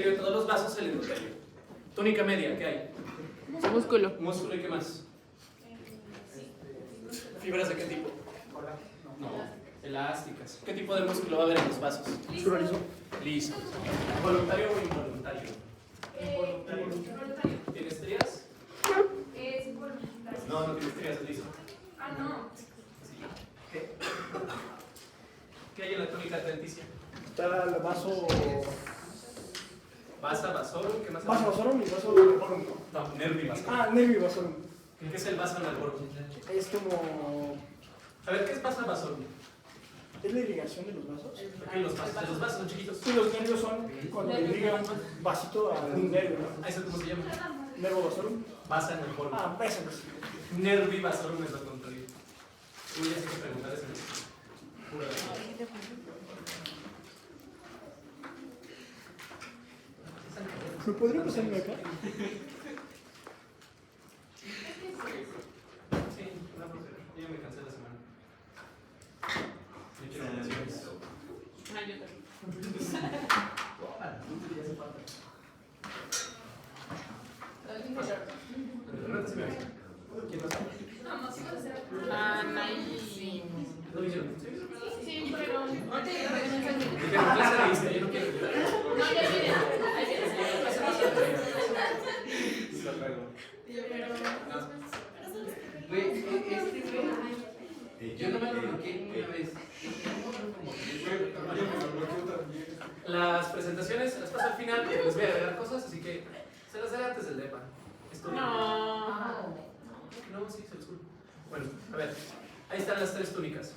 De todos los vasos, el endotelio. Túnica media, ¿qué hay? Músculo. Músculo, ¿y qué más? ¿Fibras de qué tipo? No, elásticas. ¿Qué tipo de músculo va a haber en los vasos? Liso. ¿Voluntario o involuntario? Involuntario. ¿Tiene estrías? Es involuntario. No, no tiene estrías, es liso. Ah, no. ¿Qué? ¿Qué hay en la túnica adventicia? Está el vaso. Vasa, vasorum, ¿qué más hay? Vaso vasorum y vaso nervorum. No, nervi vasorum. Ah, nervi vasorum. ¿Qué es el vasa nervorum? Es como. A ver, ¿qué es vasa vasorum? ¿Es la irrigación de los vasos? Ok, los vasos son chiquitos. Sí, los nervios son cuando irriga un vasito a un nervio, ¿no? ¿Eso cómo se llama? Nervo vasorum. Vasa nervorum. Ah, eso pues. Nervi vasorum es lo contrario. Uy, ya sé que preguntar eso. Pura verdad. ¿Me podría pasarme acá? Sí, no, porque yo ya me cansé la semana. Yo quiero vacaciones. Ah, yo también. ¿Quién más? No, no, sí puede ser. Anaí. ¿No lo hicieron? Sí, pero. Dijeron, clase de lista, yo no quiero ayudar. No, ya viene. Ahí Lo traigo. Yo no me bloqueé una vez. Las presentaciones las paso al final, porque les voy a agregar cosas, así que se las daré antes del DEPA. No. No, sí, se los juro. Bueno, a ver, ahí están las tres túnicas.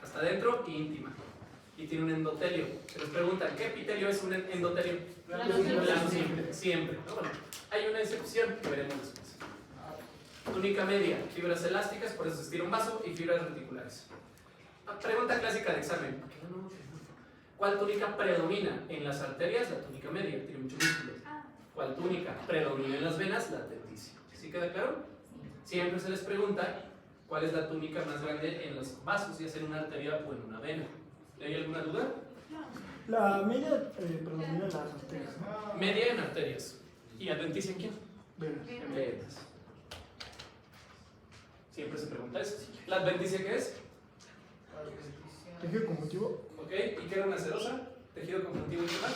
Hasta adentro y íntima. Y tiene un endotelio. Se les pregunta, ¿qué epitelio es un endotelio? Plano simple. Plano simple, siempre. ¿No? Bueno, hay una excepción que veremos después. Túnica media, fibras elásticas, por eso se estira un vaso, y fibras reticulares. Pregunta clásica de examen. ¿Cuál túnica predomina en las arterias? La túnica media, tiene mucho músculo. ¿Cuál túnica predomina en las venas? La adventicia. ¿Sí queda claro? Siempre se les pregunta cuál es la túnica más grande en los vasos, ya sea en una arteria o en una vena. ¿Hay alguna duda? La media predomina en las arterias, ¿no? Media en arterias. ¿Y adventicia en quién? Venas. En venas. Siempre se pregunta eso. ¿La adventicia qué es? Tejido conjuntivo. ¿Ok? ¿Y qué era una serosa? ¿Tejido conjuntivo y qué más?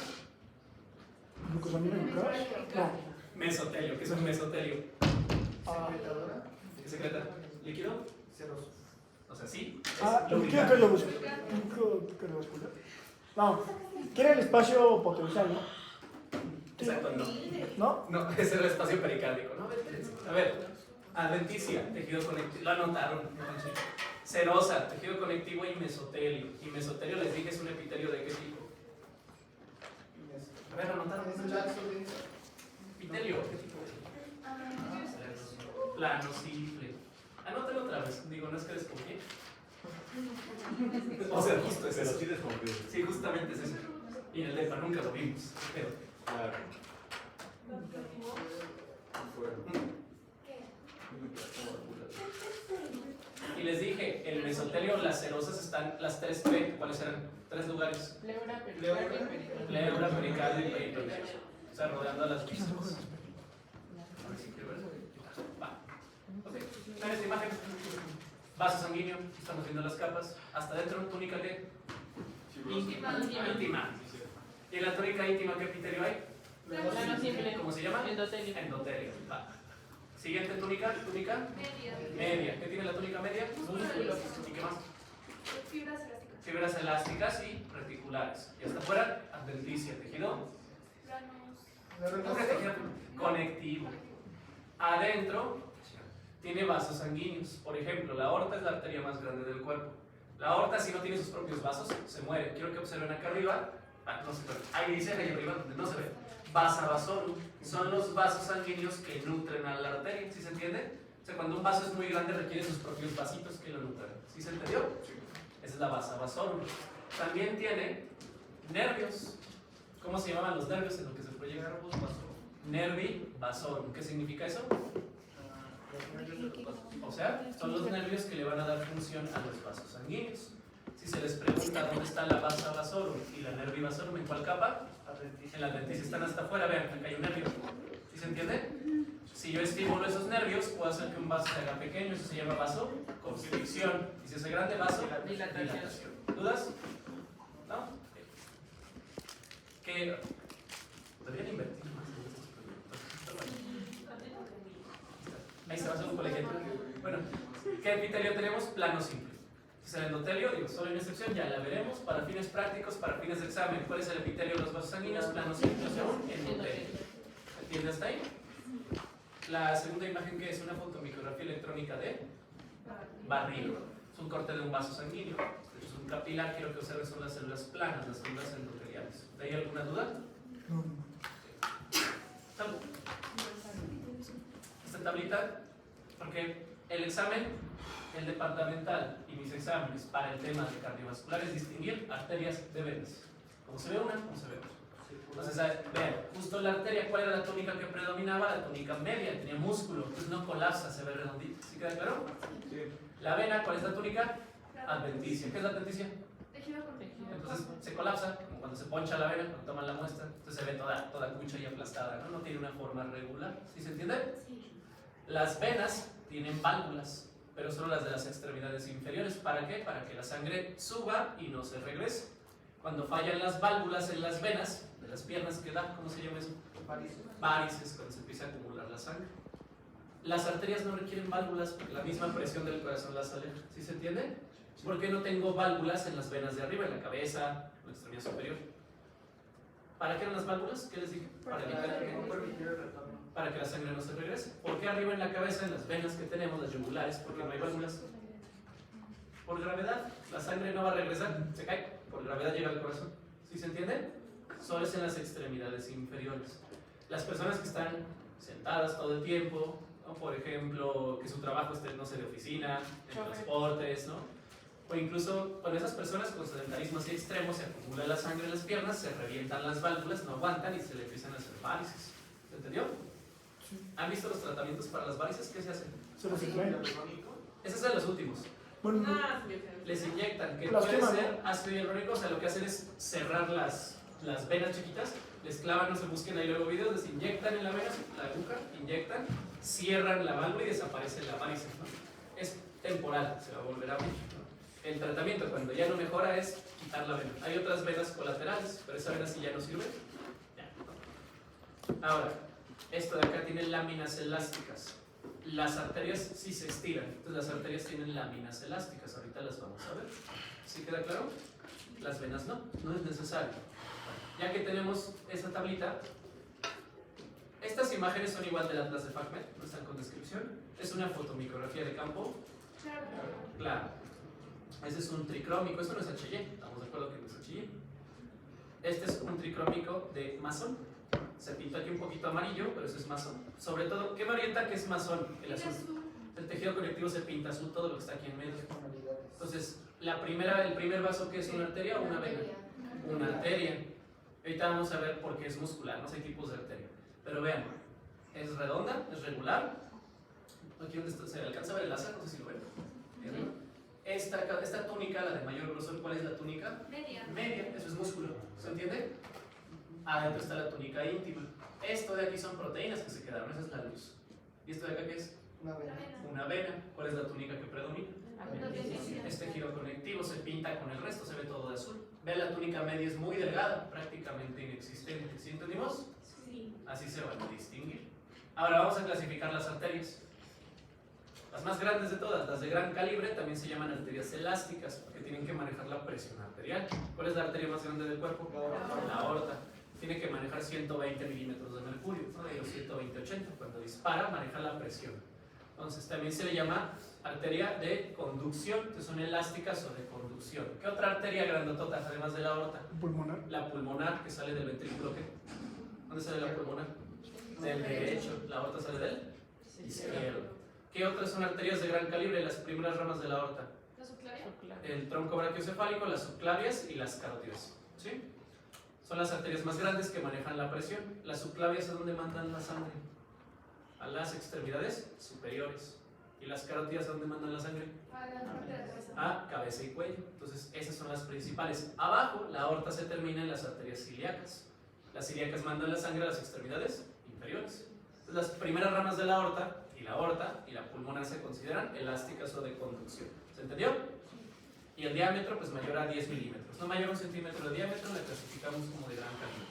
Glucosamina nuclear. No. Mesotelio. ¿Qué es un mesotelio? Ah, ¿Qué secreta? ¿Líquido? O sea, sí. Es líquido lubricante. cardiovascular. No. ¿Qué era el espacio potencial, no? Exacto, no. ¿No? No, ese es el espacio pericárdico, ¿no? A ver, adventicia, tejido conectivo, lo anotaron, no manches. Serosa, tejido conectivo y mesotelio. Y mesotelio les dije es un epitelio de qué tipo. A ver, anotaron. Epitelio, ¿qué tipo? Plano simple. Anótalo otra vez, digo, no es que desconfíe. O sea, justo es eso. Sí, justamente es eso. Y en el DEPA nunca lo vimos. Pero, y les dije, el mesotelio, las serosas están, las 3P, ¿cuáles eran? 3 lugares. Pleura, pericardio. Pleura, pericardio y peritoneo. O sea, rodeando a las vísceras. Va. Ok, en esta imagen, vaso sanguíneo, estamos viendo las capas. Hasta adentro, túnica de íntima. ¿Y en la túnica íntima qué epitelio hay? Plano simple. ¿Cómo se llama? Endotelio. Endotelio. Va. Siguiente túnica, Media. media. ¿Qué tiene la túnica media? Músculos. ¿Y qué más? Fibras elásticas. Fibras elásticas y reticulares. Y hasta afuera, adventicia, tejido Planos. conectivo. Adentro tiene vasos sanguíneos. Por ejemplo, la aorta es la arteria más grande del cuerpo. La aorta, si no tiene sus propios vasos, se muere. Quiero que observen acá arriba. No se ve. Ahí dice ahí arriba donde no se ve. Vasa vasorum. Son los vasos sanguíneos que nutren a la arteria. ¿Sí se entiende? O sea, cuando un vaso es muy grande requiere sus propios vasitos que lo nutren. ¿Sí se entendió? Esa es la vasa vasorum. También tiene nervios. ¿Cómo se llaman los nervios en lo que se proyecta? Nervi vasorum. ¿Qué significa eso? O sea, son los nervios que le van a dar función a los vasos sanguíneos. Si se les pregunta dónde está la vasa vasorum y la nervi vasorum, ¿en cuál capa? En la adventicia están hasta afuera, vean, acá hay un nervio. ¿Sí se entiende? Si yo estimulo esos nervios, puedo hacer que un vaso se haga pequeño, eso se llama vasoconstricción. Y si es grande, dilatación. ¿Dudas? ¿No? Que deberían invertir más en estos proyectos. Ahí se va a hacer un colegiatura. Bueno, ¿qué epitelio tenemos? Plano simple. Si es el endotelio, digo, solo hay una excepción, ya la veremos. Para fines prácticos, para fines de examen, ¿cuál es el epitelio de los vasos sanguíneos? Plano simple, o sea, un endotelio. ¿Entiendes hasta ahí? La segunda imagen, que es una fotomicrografía electrónica de barrido. Es un corte de un vaso sanguíneo. Es un capilar, quiero que observen, son las células planas, las células endoteliales. ¿Hay alguna duda? No. ¿Salvo? Esta tablita, porque el examen, el departamental y mis exámenes para el tema de cardiovascular es distinguir arterias de venas. Como se ve una, como se ve otra. Entonces, vean, justo la arteria, ¿cuál era la túnica que predominaba? La túnica media, tenía músculo, entonces no colapsa, se ve redondito. ¿Sí queda claro? Sí. La vena, ¿cuál es la túnica? Adventicia. ¿Qué es la adventicia? Tejido conectivo. Entonces se colapsa, como cuando se poncha la vena, cuando toman la muestra, entonces se ve toda cucha y aplastada, ¿no? No tiene una forma regular. ¿Sí se entiende? Sí. Las venas tienen válvulas, pero solo las de las extremidades inferiores. ¿Para qué? Para que la sangre suba y no se regrese. Cuando fallan las válvulas en las venas de las piernas, ¿qué da? ¿Cómo se llama eso? Varices, cuando se empieza a acumular la sangre. Las arterias no requieren válvulas porque la misma presión del corazón las aleja. ¿Sí se entiende? ¿Por qué no tengo válvulas en las venas de arriba, en la cabeza, en la extremidad superior? ¿Para qué eran las válvulas? ¿Qué les dije? Para evitar para que la sangre no se regrese. ¿Por qué arriba en la cabeza, en las venas que tenemos, las yugulares? Porque no hay válvulas. Por gravedad, la sangre no va a regresar, se cae, por gravedad llega al corazón. ¿Sí se entiende? Solo es en las extremidades inferiores. Las personas que están sentadas todo el tiempo, ¿no? Por ejemplo, que su trabajo esté, no sé, de oficina, en transportes, ¿no? O incluso con esas personas con sedentarismo así extremo, se acumula la sangre en las piernas, se revientan las válvulas, no aguantan y se le empiezan a hacer varices. ¿Se entendió? ¿Han visto los tratamientos para las varices? ¿Qué se hacen? Se los extraen. Esos son los últimos. Bueno, Les inyectan, que Las puede queman, ser ácido hialurónico, o sea, lo que hacen es cerrar las venas chiquitas, les clavan, no se busquen ahí luego videos, les inyectan en la vena, la aguja, inyectan, cierran la válvula y desaparece la varice, ¿no? Es temporal, se va a volver a abrir, ¿no? El tratamiento, cuando ya no mejora, es quitar la vena. Hay otras venas colaterales, pero esa vena sí ya no sirve. Ya. Ahora, esto de acá tiene láminas elásticas. Las arterias sí se estiran, entonces las arterias tienen láminas elásticas, ahorita las vamos a ver. ¿Sí queda claro? Las venas no, no es necesario. Ya que tenemos esta tablita, estas imágenes son igual del Atlas de FACMED, no están con descripción. Es una fotomicrografía de campo. Claro. Claro. Ese es un tricrómico, esto no es HY, estamos de acuerdo que no es HY. Este es un tricrómico de masón. Se pintó aquí un poquito amarillo, pero eso es masón. Sobre todo, ¿qué me orienta que es masón? El azul. El tejido conectivo se pinta azul, todo lo que está aquí en medio. Entonces, el primer vaso, ¿qué es una arteria o una vena? Una arteria. Ahorita vamos a ver por qué es muscular, no sé tipos de arteria. Pero vean, es redonda, es regular. Aquí donde está, se alcanza a ver el láser, no sé si lo ven. Esta túnica, la de mayor grosor, ¿cuál es la túnica? Media. Media, eso es músculo, ¿se entiende? Adentro está la túnica íntima. Esto de aquí son proteínas que se quedaron, esa es la luz. ¿Y esto de acá qué es? Una vena. Una vena. ¿Cuál es la túnica que predomina? Este giro conectivo se pinta con el resto, se ve todo de azul. Vean, la túnica media es muy delgada, prácticamente inexistente. ¿Sí entendimos? Sí. Así se van a distinguir. Ahora vamos a clasificar las arterias. Las más grandes de todas, las de gran calibre, también se llaman arterias elásticas, porque tienen que manejar la presión arterial. ¿Cuál es la arteria más grande del cuerpo? La aorta. Tiene que manejar 120 milímetros de mercurio, ¿no? De los 120-80. Cuando dispara, maneja la presión. Entonces, también se le llama arteria de conducción, que son elásticas o de conducción. ¿Qué otra arteria grandotota, además de la aorta? pulmonar. La pulmonar, que sale del ventrículo, ¿qué? ¿Dónde sale la pulmonar? Del derecho. La aorta sale del izquierdo. ¿Qué otras son arterias de gran calibre? Las primeras ramas de la aorta. ¿La subclavia? El tronco brachiocefálico, las subclavias y las carótidas. ¿Sí? Son las arterias más grandes que manejan la presión. Las subclavias, ¿a dónde mandan la sangre? A las extremidades superiores. ¿Y las carótidas, a dónde mandan la sangre? A la parte de la cabeza. A cabeza y cuello. Entonces, esas son las principales. Abajo, la aorta se termina en las arterias ilíacas. Las ilíacas mandan la sangre a las extremidades inferiores. Entonces, las primeras ramas de la aorta y la pulmonar se consideran elásticas o de conducción. ¿Se entendió? Y el diámetro, pues mayor a 10 milímetros. No mayor a 1 centímetro de diámetro, la clasificamos como de gran calibre.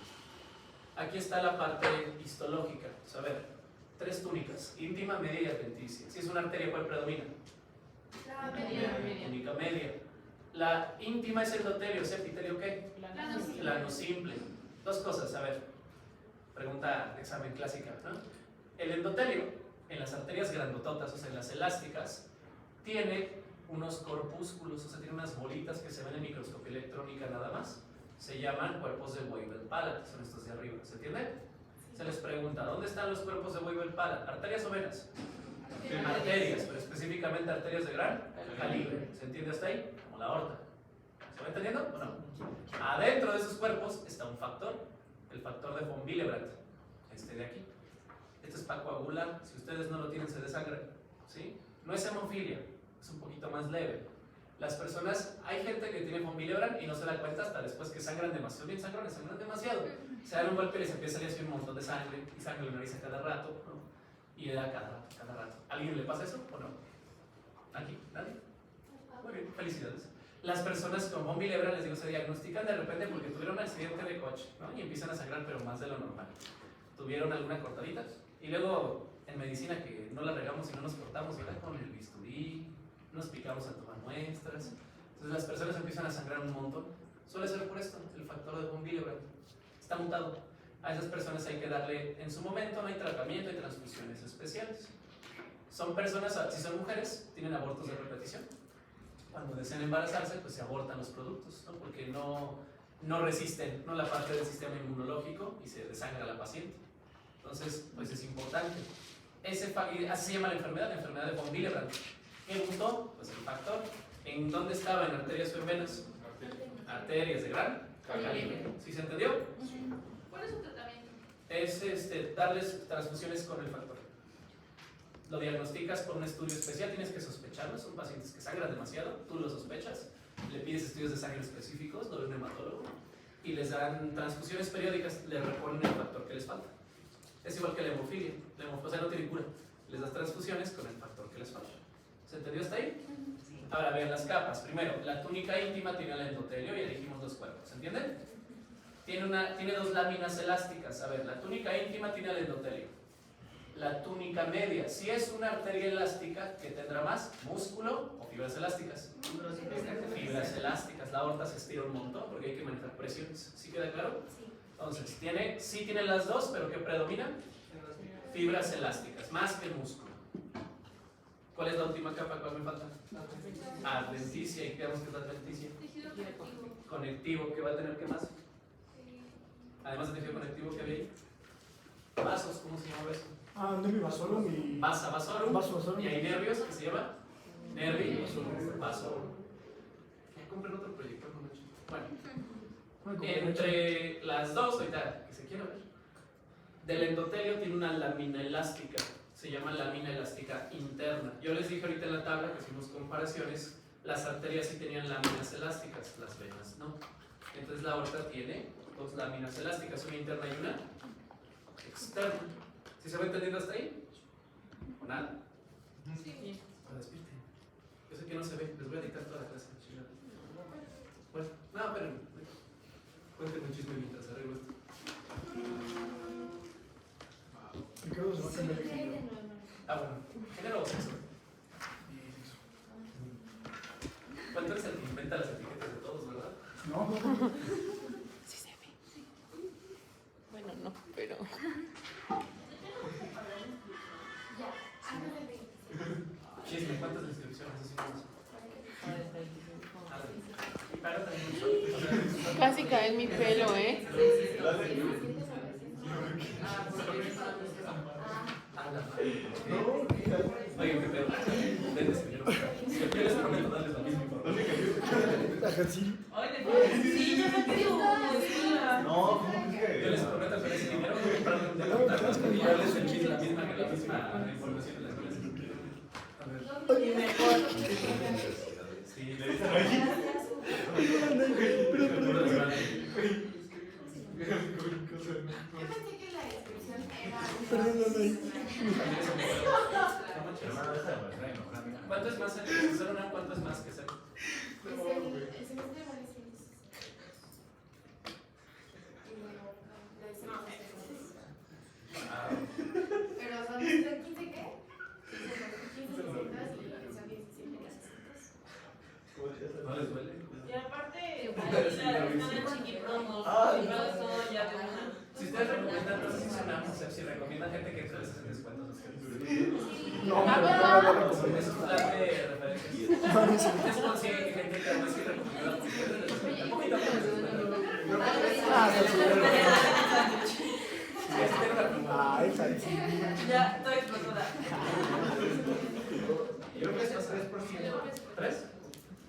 Aquí está la parte histológica. O sea, a ver, 3 túnicas, íntima, media y adventicia. Si es una arteria, ¿cuál predomina? La Media. Túnica media. La íntima es endotelio, ¿es epitelio qué? Plano. Plano simple. Dos cosas, a ver. Pregunta de examen clásica, ¿no? El endotelio, en las arterias grandototas, o sea, en las elásticas, tiene unos corpúsculos, o sea, tiene unas bolitas que se ven en microscopía electrónica nada más. Se llaman cuerpos de Weibel-Palade, son estos de arriba, ¿se entiende? Se les pregunta, ¿dónde están los cuerpos de Weibel-Palade? ¿Arterias o venas? Arterias, pero específicamente arterias de gran calibre. ¿Se entiende hasta ahí? Como la aorta. ¿Se va entendiendo o no? Adentro de esos cuerpos está un factor, el factor de von Willebrand, este de aquí. Este es para coagular, si ustedes no lo tienen se desangra, ¿sí? No es hemofilia, es un poquito más leve. Las personas, hay gente que tiene von Willebrand y no se da cuenta hasta después que sangran demasiado, bien sangrones, sangran demasiado. Se dan un golpe y les empieza a salir así un montón de sangre y sangre en la nariz a cada rato, ¿no? Y le da cada rato. ¿Alguien le pasa eso o no? ¿Aquí? ¿Nadie? Muy bien, felicidades. Las personas con von Willebrand, les digo, se diagnostican de repente porque tuvieron un accidente de coche, ¿no? Y empiezan a sangrar, pero más de lo normal. Tuvieron alguna cortadita y luego en medicina que no la regamos y no nos cortamos, ¿verdad? Con el bisturí, nos picamos a tomar muestras. Entonces las personas empiezan a sangrar un montón. Suele ser por esto, el factor de von Willebrand. Está mutado. A esas personas hay que darle, en su momento no hay tratamiento, hay transfusiones especiales. Son personas, si son mujeres, tienen abortos de repetición. Cuando desean embarazarse, pues se abortan los productos, ¿no? Porque no resisten, no la parte del sistema inmunológico y se desangra la paciente. Entonces, pues es importante. Así se llama la enfermedad de von Willebrand. ¿Qué mutó? Pues el factor. ¿En dónde estaba? ¿En arterias o en venas? Arterias de gran calibre. ¿Sí se entendió? ¿Cuál es su tratamiento? Es darles transfusiones con el factor. Lo diagnosticas con un estudio especial, tienes que sospecharlo. Son pacientes que sangran demasiado, tú lo sospechas, le pides estudios de sangre específicos, lo ve un hematólogo, y les dan transfusiones periódicas, le reponen el factor que les falta. Es igual que la hemofilia, o sea, no tiene cura. Les das transfusiones con el factor que les falta. ¿Se entendió hasta ahí? Ahora vean las capas. Primero, la túnica íntima tiene el endotelio y elegimos 2 cuerpos. ¿Se entiende? Tiene 2 láminas elásticas. A ver, la túnica íntima tiene el endotelio. La túnica media, si es una arteria elástica, ¿qué tendrá más? ¿Músculo o fibras elásticas? Fibras elásticas. La aorta se estira un montón porque hay que manejar presiones. ¿Sí queda claro? Entonces, sí tiene las 2, pero ¿qué predomina? Fibras elásticas, más que el músculo. ¿Cuál es la última capa? ¿Cuál me falta? Adventicia. ¿Y qué digamos que es la adventicia? Tejido conectivo. Conectivo, ¿qué va a tener qué más? Además de tejido conectivo, ¿qué había ahí? Vasos, ¿cómo se llama eso? Ah, nervio vasorum y... Vasa vasorum. Vasorum. Y hay nervios que se llama nervi vasorum. Compren otro proyector con mucho. Bueno, entre las 2, ahorita que se quiera ver, del endotelio tiene una lámina elástica. Se llama lámina elástica interna. Yo les dije ahorita en la tabla que hicimos comparaciones, las arterias sí tenían láminas elásticas, las venas no. Entonces la aorta tiene 2 láminas elásticas, una interna y una externa. ¿Sí se va entendiendo hasta ahí? ¿O nada? Sí. Pues despierten. Yo sé que no se ve, les voy a dictar toda la clase. Chingada. Bueno, no, espérenme. Cuéntenme un chisme mientras arreglo esto. Ricardo se va a cambiar de género. Bueno, género o sexo. Falta el que inventa las etiquetas de todos, ¿verdad? No. Sí se ve. Bueno, no, pero... Chisme, ¿cuántas inscripciones? Así nomás. Pero también mucho. Casi cae en mi pelo, ¿eh? Oye, qué pedo. Vente, señor. Si el les prometo darles la misma información. Ajá, sí. Sí, yo me quedo. No, ¿cómo que? Yo les prometo con ese dinero comprarle un departamento y darles el chisme la misma información de las clases. A ver. Sí, le dicen ahí. perdiendo ahí. Hermano, deja de molestar a mi mejor amiga. ¿Cuánto es más el ser una? ¿Cuánto es más que ser? El semestre vale 100. Y luego, la Ah, pero son 15 qué? 15 600 y son 17 ¿no les duele? Y aparte, están en chiquipromos, comprados todo ya de una. Si ustedes recomiendan, no sé si sonamos, o sea, si recomiendan gente que les hacen descuentos. No, pero no lo recomiendo. Es un plan de referencias. No, no sé. Ustedes consiguen gente que no es recomendada por ustedes, les descuentan. Un poquito más de descuento. Ah, sí, sí. Y así tiene una promo. Ah, esa es. Ya, estoy explotada. Yo creo que es más 3%. ¿3?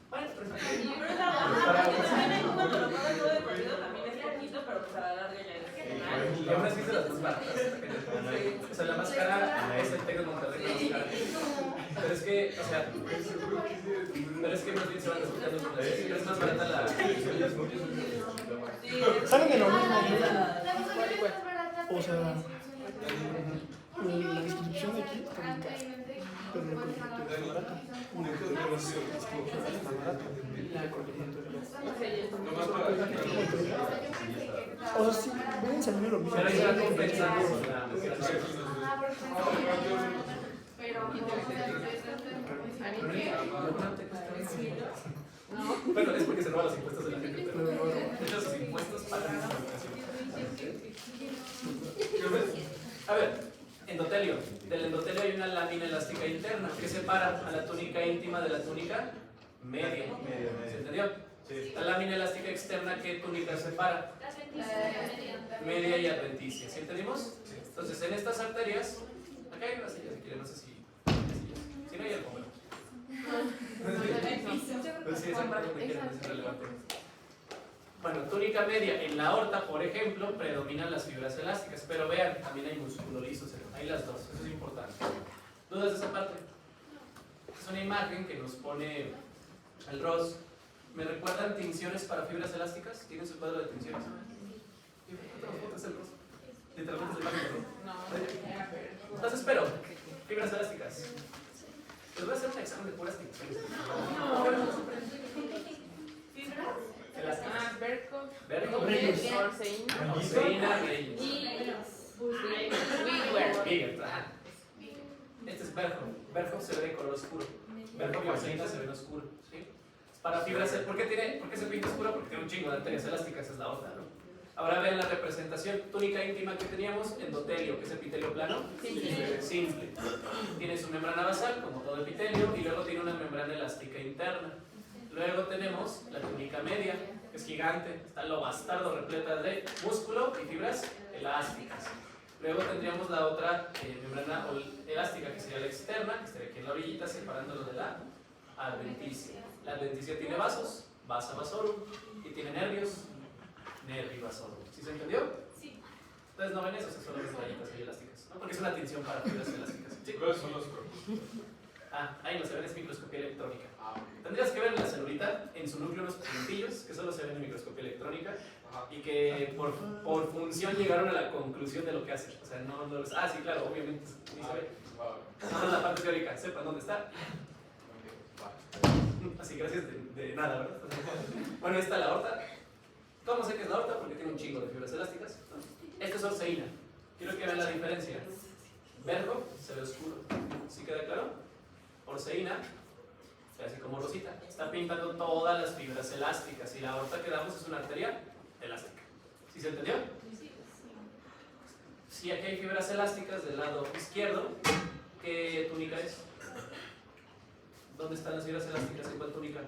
Bueno, 3%. Pero es la baja, porque también cuando lo pagas todo de corrido también es poquito, pero pues a la larga ya es. Y aún así es de las más baratas. O sea, la más cara es el Tec de Monterrey, la más cara. Pero es que, o sea, pero es que más bien se van resultando con la pero es más barata la. ¿Saben de lo mismo? O O sea, la inscripción de aquí está muy cara, pero el colegio es barato. Está barato. La o sea, sí, vienen saliendo lo mismo. Pero ahí se va compensando con la. Bueno, es porque se roban los impuestos de la gente, pero de hecho sus impuestos pagan esa educación. A ver, endotelio. Del endotelio hay una lámina elástica interna que separa a la túnica íntima de la túnica media. ¿Se entendió? La lámina elástica externa, ¿qué túnica separa? Media y adventicia. ¿Sí entendimos? Entonces, en estas arterias, acá hay una silla si quieren, no sé si no hay algo. Pues sí, esa parte me quieren decir relevante. Bueno, túnica media. En la aorta, por ejemplo, predominan las fibras elásticas, pero vean, también hay músculo liso, hay las dos, eso es importante. ¿Dudas de esa parte? Es una imagen que nos pone el ROS. ¿Me recuerdan tinciones para fibras elásticas? ¿Tienen su cuadro de tinciones? Es el ROS. Literalmente es el imagen, ¿no? Entonces, espero, fibras elásticas. Les voy a hacer un examen de puras tinciones. Elásticas. Verco, Orseína. Orseína, Reyes. Wigwer. Bigger, ajá. Este es Verjo. Verjo se ve de color oscuro. Verjo y Orseína se ven oscuro. ¿Sí? Para fibras, ¿por qué se pinta oscuro? Porque tiene un chingo de arterias elásticas, es la otra, ¿no? Ahora vean la representación. Túnica íntima que teníamos, endotelio, que es epitelio plano. Simple. Tiene su membrana basal, como todo epitelio, y luego tiene una membrana elástica interna. Luego tenemos la túnica media, que es gigante, está lo bastardo repleta de músculo y fibras elásticas. Luego tendríamos la otra membrana elástica, que sería la externa, que estaría aquí en la orillita, separándolo de la adventicia. La adventicia tiene vasos, vasa vasorum, y tiene nervios, nervi vasorum. ¿Sí se entendió? Sí. Entonces no ven eso, son las rayitas ahí elásticas, ¿no? Porque es una tinción para fibras elásticas. ¿Sí? ¿Cuáles son los cuerpos? Ah, ahí no se ven, es microscopía electrónica. Tendrías que ver en la celulita, en su núcleo, unos puntillos que solo se ven en microscopía electrónica y que por función llegaron a la conclusión de lo que hacen. O sea, no los. Ah, sí, claro, obviamente. Ni se ve. No, la parte teórica, sepan dónde está. Así, gracias de nada, ¿verdad? Bueno, ahí está la aorta. ¿Cómo sé que es la aorta? Porque tiene un chingo de fibras elásticas. Esto es orseína. Quiero que vean la diferencia. Vergo se ve oscuro. ¿Sí queda claro? Orseína, así como rosita, está pintando todas las fibras elásticas y la aorta que damos es una arteria elástica. ¿Sí se entendió? Si aquí hay fibras elásticas del lado izquierdo, ¿qué túnica es? ¿Dónde están las fibras elásticas? ¿En cuál túnica?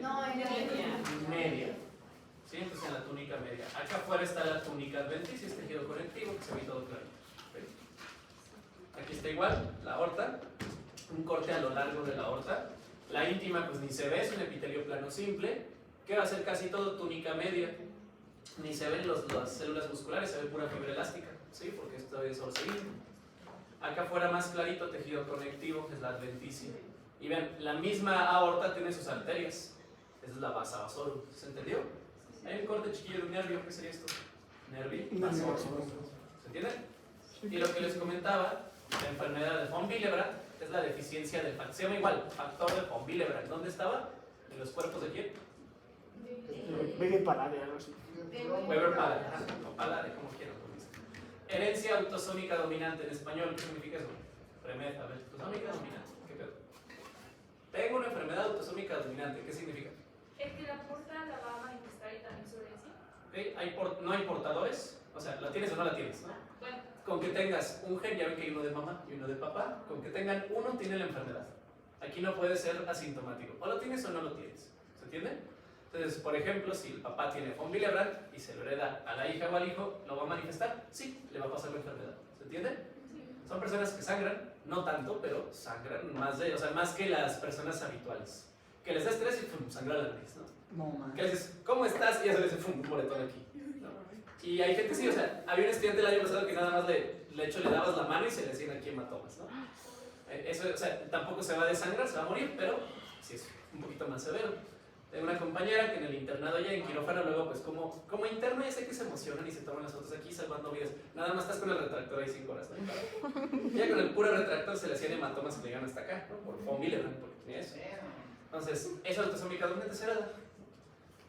No, en Media. ¿Sí? Entonces en la túnica media. Acá afuera está la túnica adventicia, este tejido conectivo que se ve todo claro. Aquí está igual, la aorta, un corte a lo largo de la aorta. La íntima pues ni se ve, es un epitelio plano simple, que va a ser casi todo túnica media. Ni se ven las células musculares, se ve pura fibra elástica, ¿sí? Porque esto es orseína. Acá afuera más clarito, tejido conectivo, que es la adventicia. Y vean, la misma aorta tiene sus arterias. Esa es la vasa vasorum, ¿se entendió? Hay un corte chiquillo de un nervio, ¿qué sería esto? Nervi vasorum. ¿Se entiende? Y lo que les comentaba, la enfermedad de von Willebrand es la deficiencia del factor. Se llama igual, factor de von Willebrand. ¿Dónde estaba? ¿En los cuerpos de quién? Weber Palade, algo así. Weber Palade, o Palade, como quieran. Herencia autosómica dominante en español, ¿qué significa eso? Remeta, a ver, autosómica dominante, ¿qué pedo? Tengo una enfermedad autosómica dominante, ¿qué significa? El que la porta la va a manifestar y también su herencia. ¿Ok? No hay portadores, o sea, ¿la tienes o no la tienes? ¿No? Bueno, Con que tengas un gen, ya ven que hay uno de mamá y uno de papá, con que tengan uno tiene la enfermedad. Aquí no puede ser asintomático, o lo tienes o no lo tienes, ¿se entiende? Entonces, por ejemplo, si el papá tiene von Willebrand y se lo hereda a la hija o al hijo, ¿lo va a manifestar? Sí, le va a pasar la enfermedad, ¿se entiende? Son personas que sangran, no tanto, pero sangran más más que las personas habituales. Que les da estrés y pum, sangra la nariz, ¿no? No, man. Que les dices, ¿cómo estás? Y ya se les dice, pum, un moretón aquí. ¿No? Y hay gente, sí, o sea, había un estudiante el año pasado que nada más le dabas la mano y se le hacían aquí hematomas, ¿no? Eso, o sea, tampoco se va a desangrar, se va a morir, pero sí es un poquito más severo. Tengo una compañera que en el internado ya en quirófano luego pues como interno ya sé que se emocionan y se toman las fotos aquí salvando vidas. Nada más estás con el retractor ahí 5 horas, ¿no? Ya con el puro retractor se le hacían hematomas que le llegan hasta acá, ¿no? Por von Willebrand, porque tenía eso. Entonces, eso autosómica dominante se hereda.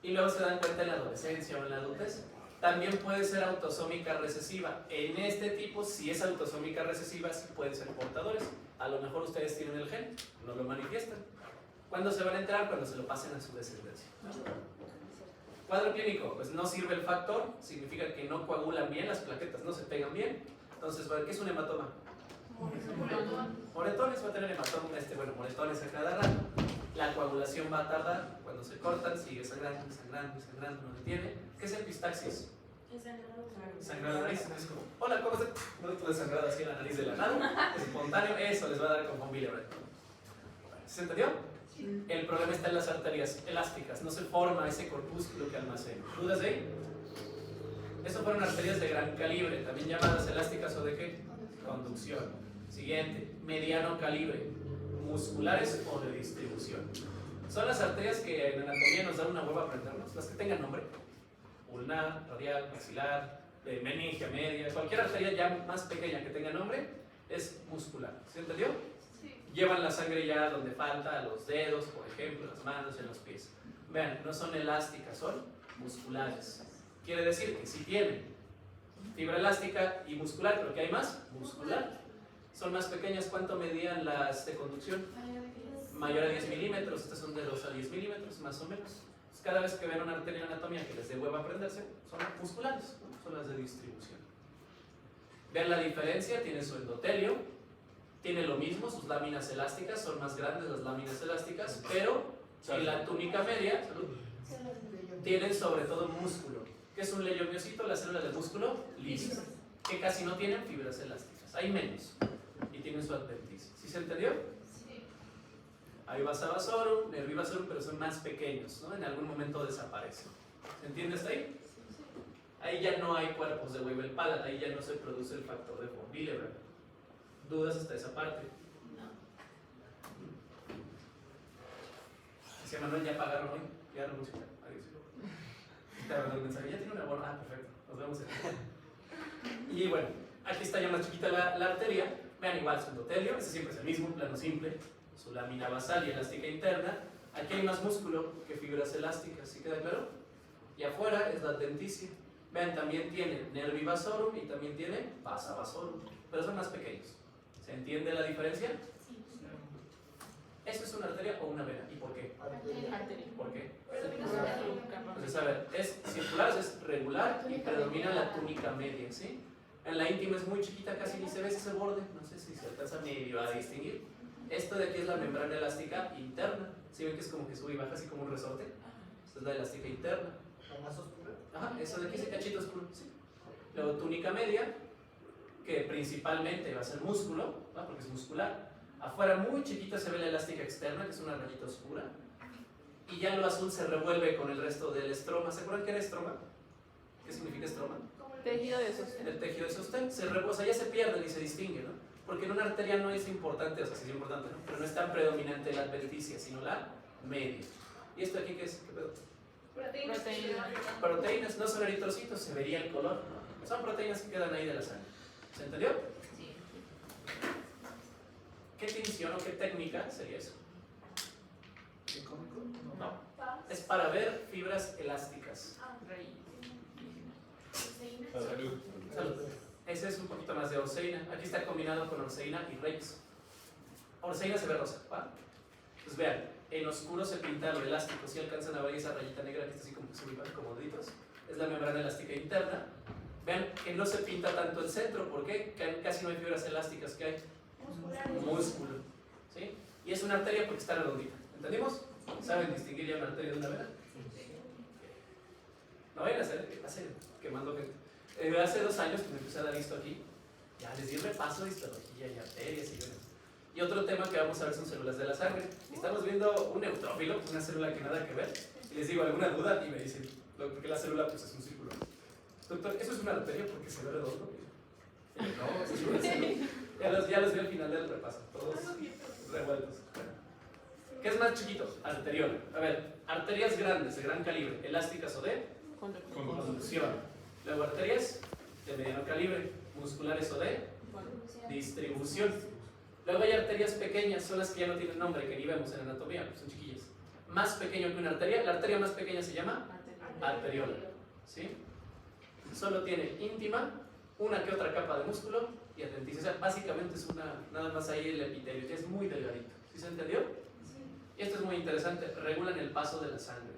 Y luego se dan cuenta en la adolescencia o en la adultez. También puede ser autosómica recesiva. En este tipo, si es autosómica recesiva, sí pueden ser portadores. A lo mejor ustedes tienen el gen, no lo manifiestan. ¿Cuándo se van a enterar? Cuando se lo pasen a su descendencia. Cuadro clínico, pues no sirve el factor, significa que no coagulan bien, las plaquetas no se pegan bien. Entonces, ¿qué es un hematoma? Moretones, va a tener hematoma, moretones a cada rato. La coagulación va a tardar, cuando se cortan sigue sangrando, sangrando, sangrando, no detiene. ¿Qué es epistaxis? Sangrado de nariz, es como, hola, ¿cómo estás? No te puedes sangrar así en la nariz de la nada, espontáneo, eso les va a dar con von Willebrand. ¿Se entendió? El problema está en las arterias elásticas, no se forma ese corpúsculo que almacena. ¿Dudas de ahí? Eso fueron arterias de gran calibre, también llamadas elásticas o de qué? Conducción. Siguiente, mediano calibre, musculares o de distribución. Son las arterias que en anatomía nos dan una hueva a aprendernos, las que tengan nombre. Ulnar, radial, maxilar, meningia media, cualquier arteria ya más pequeña que tenga nombre es muscular. ¿Se entendió? Llevan la sangre ya donde falta, a los dedos, por ejemplo, las manos, en los pies. Vean, no son elásticas, son musculares. Quiere decir que si tienen fibra elástica y muscular, pero ¿qué hay más? Muscular. Son más pequeñas. ¿Cuánto medían las de conducción? Mayor a 10 milímetros. Estas son de 2 a 10 milímetros, más o menos. Entonces, cada vez que ven una arteria en anatomía que les dé hueva a aprenderse, son musculares, ¿no? Son las de distribución. Vean la diferencia, tiene su endotelio. Tiene lo mismo, sus láminas elásticas, son más grandes las láminas elásticas, pero en la túnica media tienen sobre todo músculo. ¿Qué es un leiomiocito? Las células del músculo lisas, que casi no tienen fibras elásticas, hay menos, y tienen su adventicia. ¿Sí se entendió? Sí. Hay vasorum, nervivasorum, pero son más pequeños, ¿no? En algún momento desaparecen. ¿Se entiende hasta ahí? Ahí ya no hay cuerpos de Weber Palade, ahí ya no se produce el factor de von Willebrand. ¿Dudas hasta esa parte? No. Decía Manuel, ya pagaron hoy, ya renunció. Adiós. Te mandó el mensaje, ya tiene una bola. Ah, perfecto, nos vemos en... Y bueno, aquí está ya más chiquita la arteria. Vean igual su endotelio, ese siempre es el mismo, plano simple. Su lámina basal y elástica interna. Aquí hay más músculo que fibras elásticas, ¿sí queda claro? Y afuera es la adventicia. Vean, también tiene nervi vasorum y también tiene vasa vasorum, pero son más pequeños. ¿Se entiende la diferencia? Sí. ¿Eso es una arteria o una vena? ¿Y por qué? Arteria. ¿Por qué? Pero Entonces, a ver, es circular, es regular y predomina la túnica media, ¿sí? En la íntima es muy chiquita, casi ni se ve ese borde, no sé si se alcanza medio a distinguir. Esto de aquí es la membrana elástica interna. ¿Sí ven que es como que sube y baja así como un resorte? Esta es la elástica interna. ¿La más oscura? Ajá, eso de aquí, ese cachito oscuro, sí. Luego túnica media, que principalmente va a ser músculo, ¿no? Porque es muscular. Afuera muy chiquita se ve la elástica externa, que es una rayita oscura. Y ya lo azul se revuelve con el resto del estroma. ¿Se acuerdan qué era estroma? ¿Qué significa estroma? Tejido de sostén. El tejido de sostén. O sea, ya se pierde y se distingue, ¿no? Porque en una arteria no es importante, o sea, sí es importante, ¿no? Pero no es tan predominante la adventicia, sino la media. ¿Y esto aquí qué es? ¿Qué pedo? proteínas. Proteínas. Proteínas, no son eritrocitos, se vería el color, ¿no? Son proteínas que quedan ahí de la sangre. ¿Se entendió? Sí. ¿Qué tinción o qué técnica sería eso? No. Es para ver fibras elásticas. Rey. Salud. Salud. Ese es un poquito más de orseína. Aquí está combinado con orseína y Rex. Orseína se ve rosa, ¿va? Pues vean, en oscuro se pinta lo elástico. Si alcanzan a ver esa rayita negra que está así como que se ubican como deditos, es la membrana elástica interna. Vean que no se pinta tanto el centro, ¿por qué? Casi no hay fibras elásticas que hay. Músculo. ¿Sí? Y es una arteria porque está redondita. ¿Entendimos? ¿Saben distinguir ya una arteria de una vena? No vayan a hacer quemando gente. Hace 2 años que me empecé a dar esto aquí, ya les di repaso de histología y arterias y venas. Y otro tema que vamos a ver son células de la sangre. Estamos viendo un neutrófilo, una célula que nada que ver. Y les digo alguna duda y me dicen, porque la célula pues es un círculo. Doctor, ¿eso es una arteria porque se ve redondo? No, eso es una célula. Ya los vi al final del repaso, todos revueltos. ¿Qué es más chiquito? Arteriola. A ver, arterias grandes, de gran calibre, elásticas o de conducción. Luego arterias de mediano calibre, musculares o de distribución. Luego hay arterias pequeñas, son las que ya no tienen nombre, que ni vemos en anatomía, son chiquillas. Más pequeño que una arteria, la arteria más pequeña se llama arteriola. ¿Sí? Solo tiene íntima, una que otra capa de músculo y adventicia. O sea, básicamente es nada más ahí el epitelio, que es muy delgadito. ¿Sí se entendió? Y esto es muy interesante, regulan el paso de la sangre.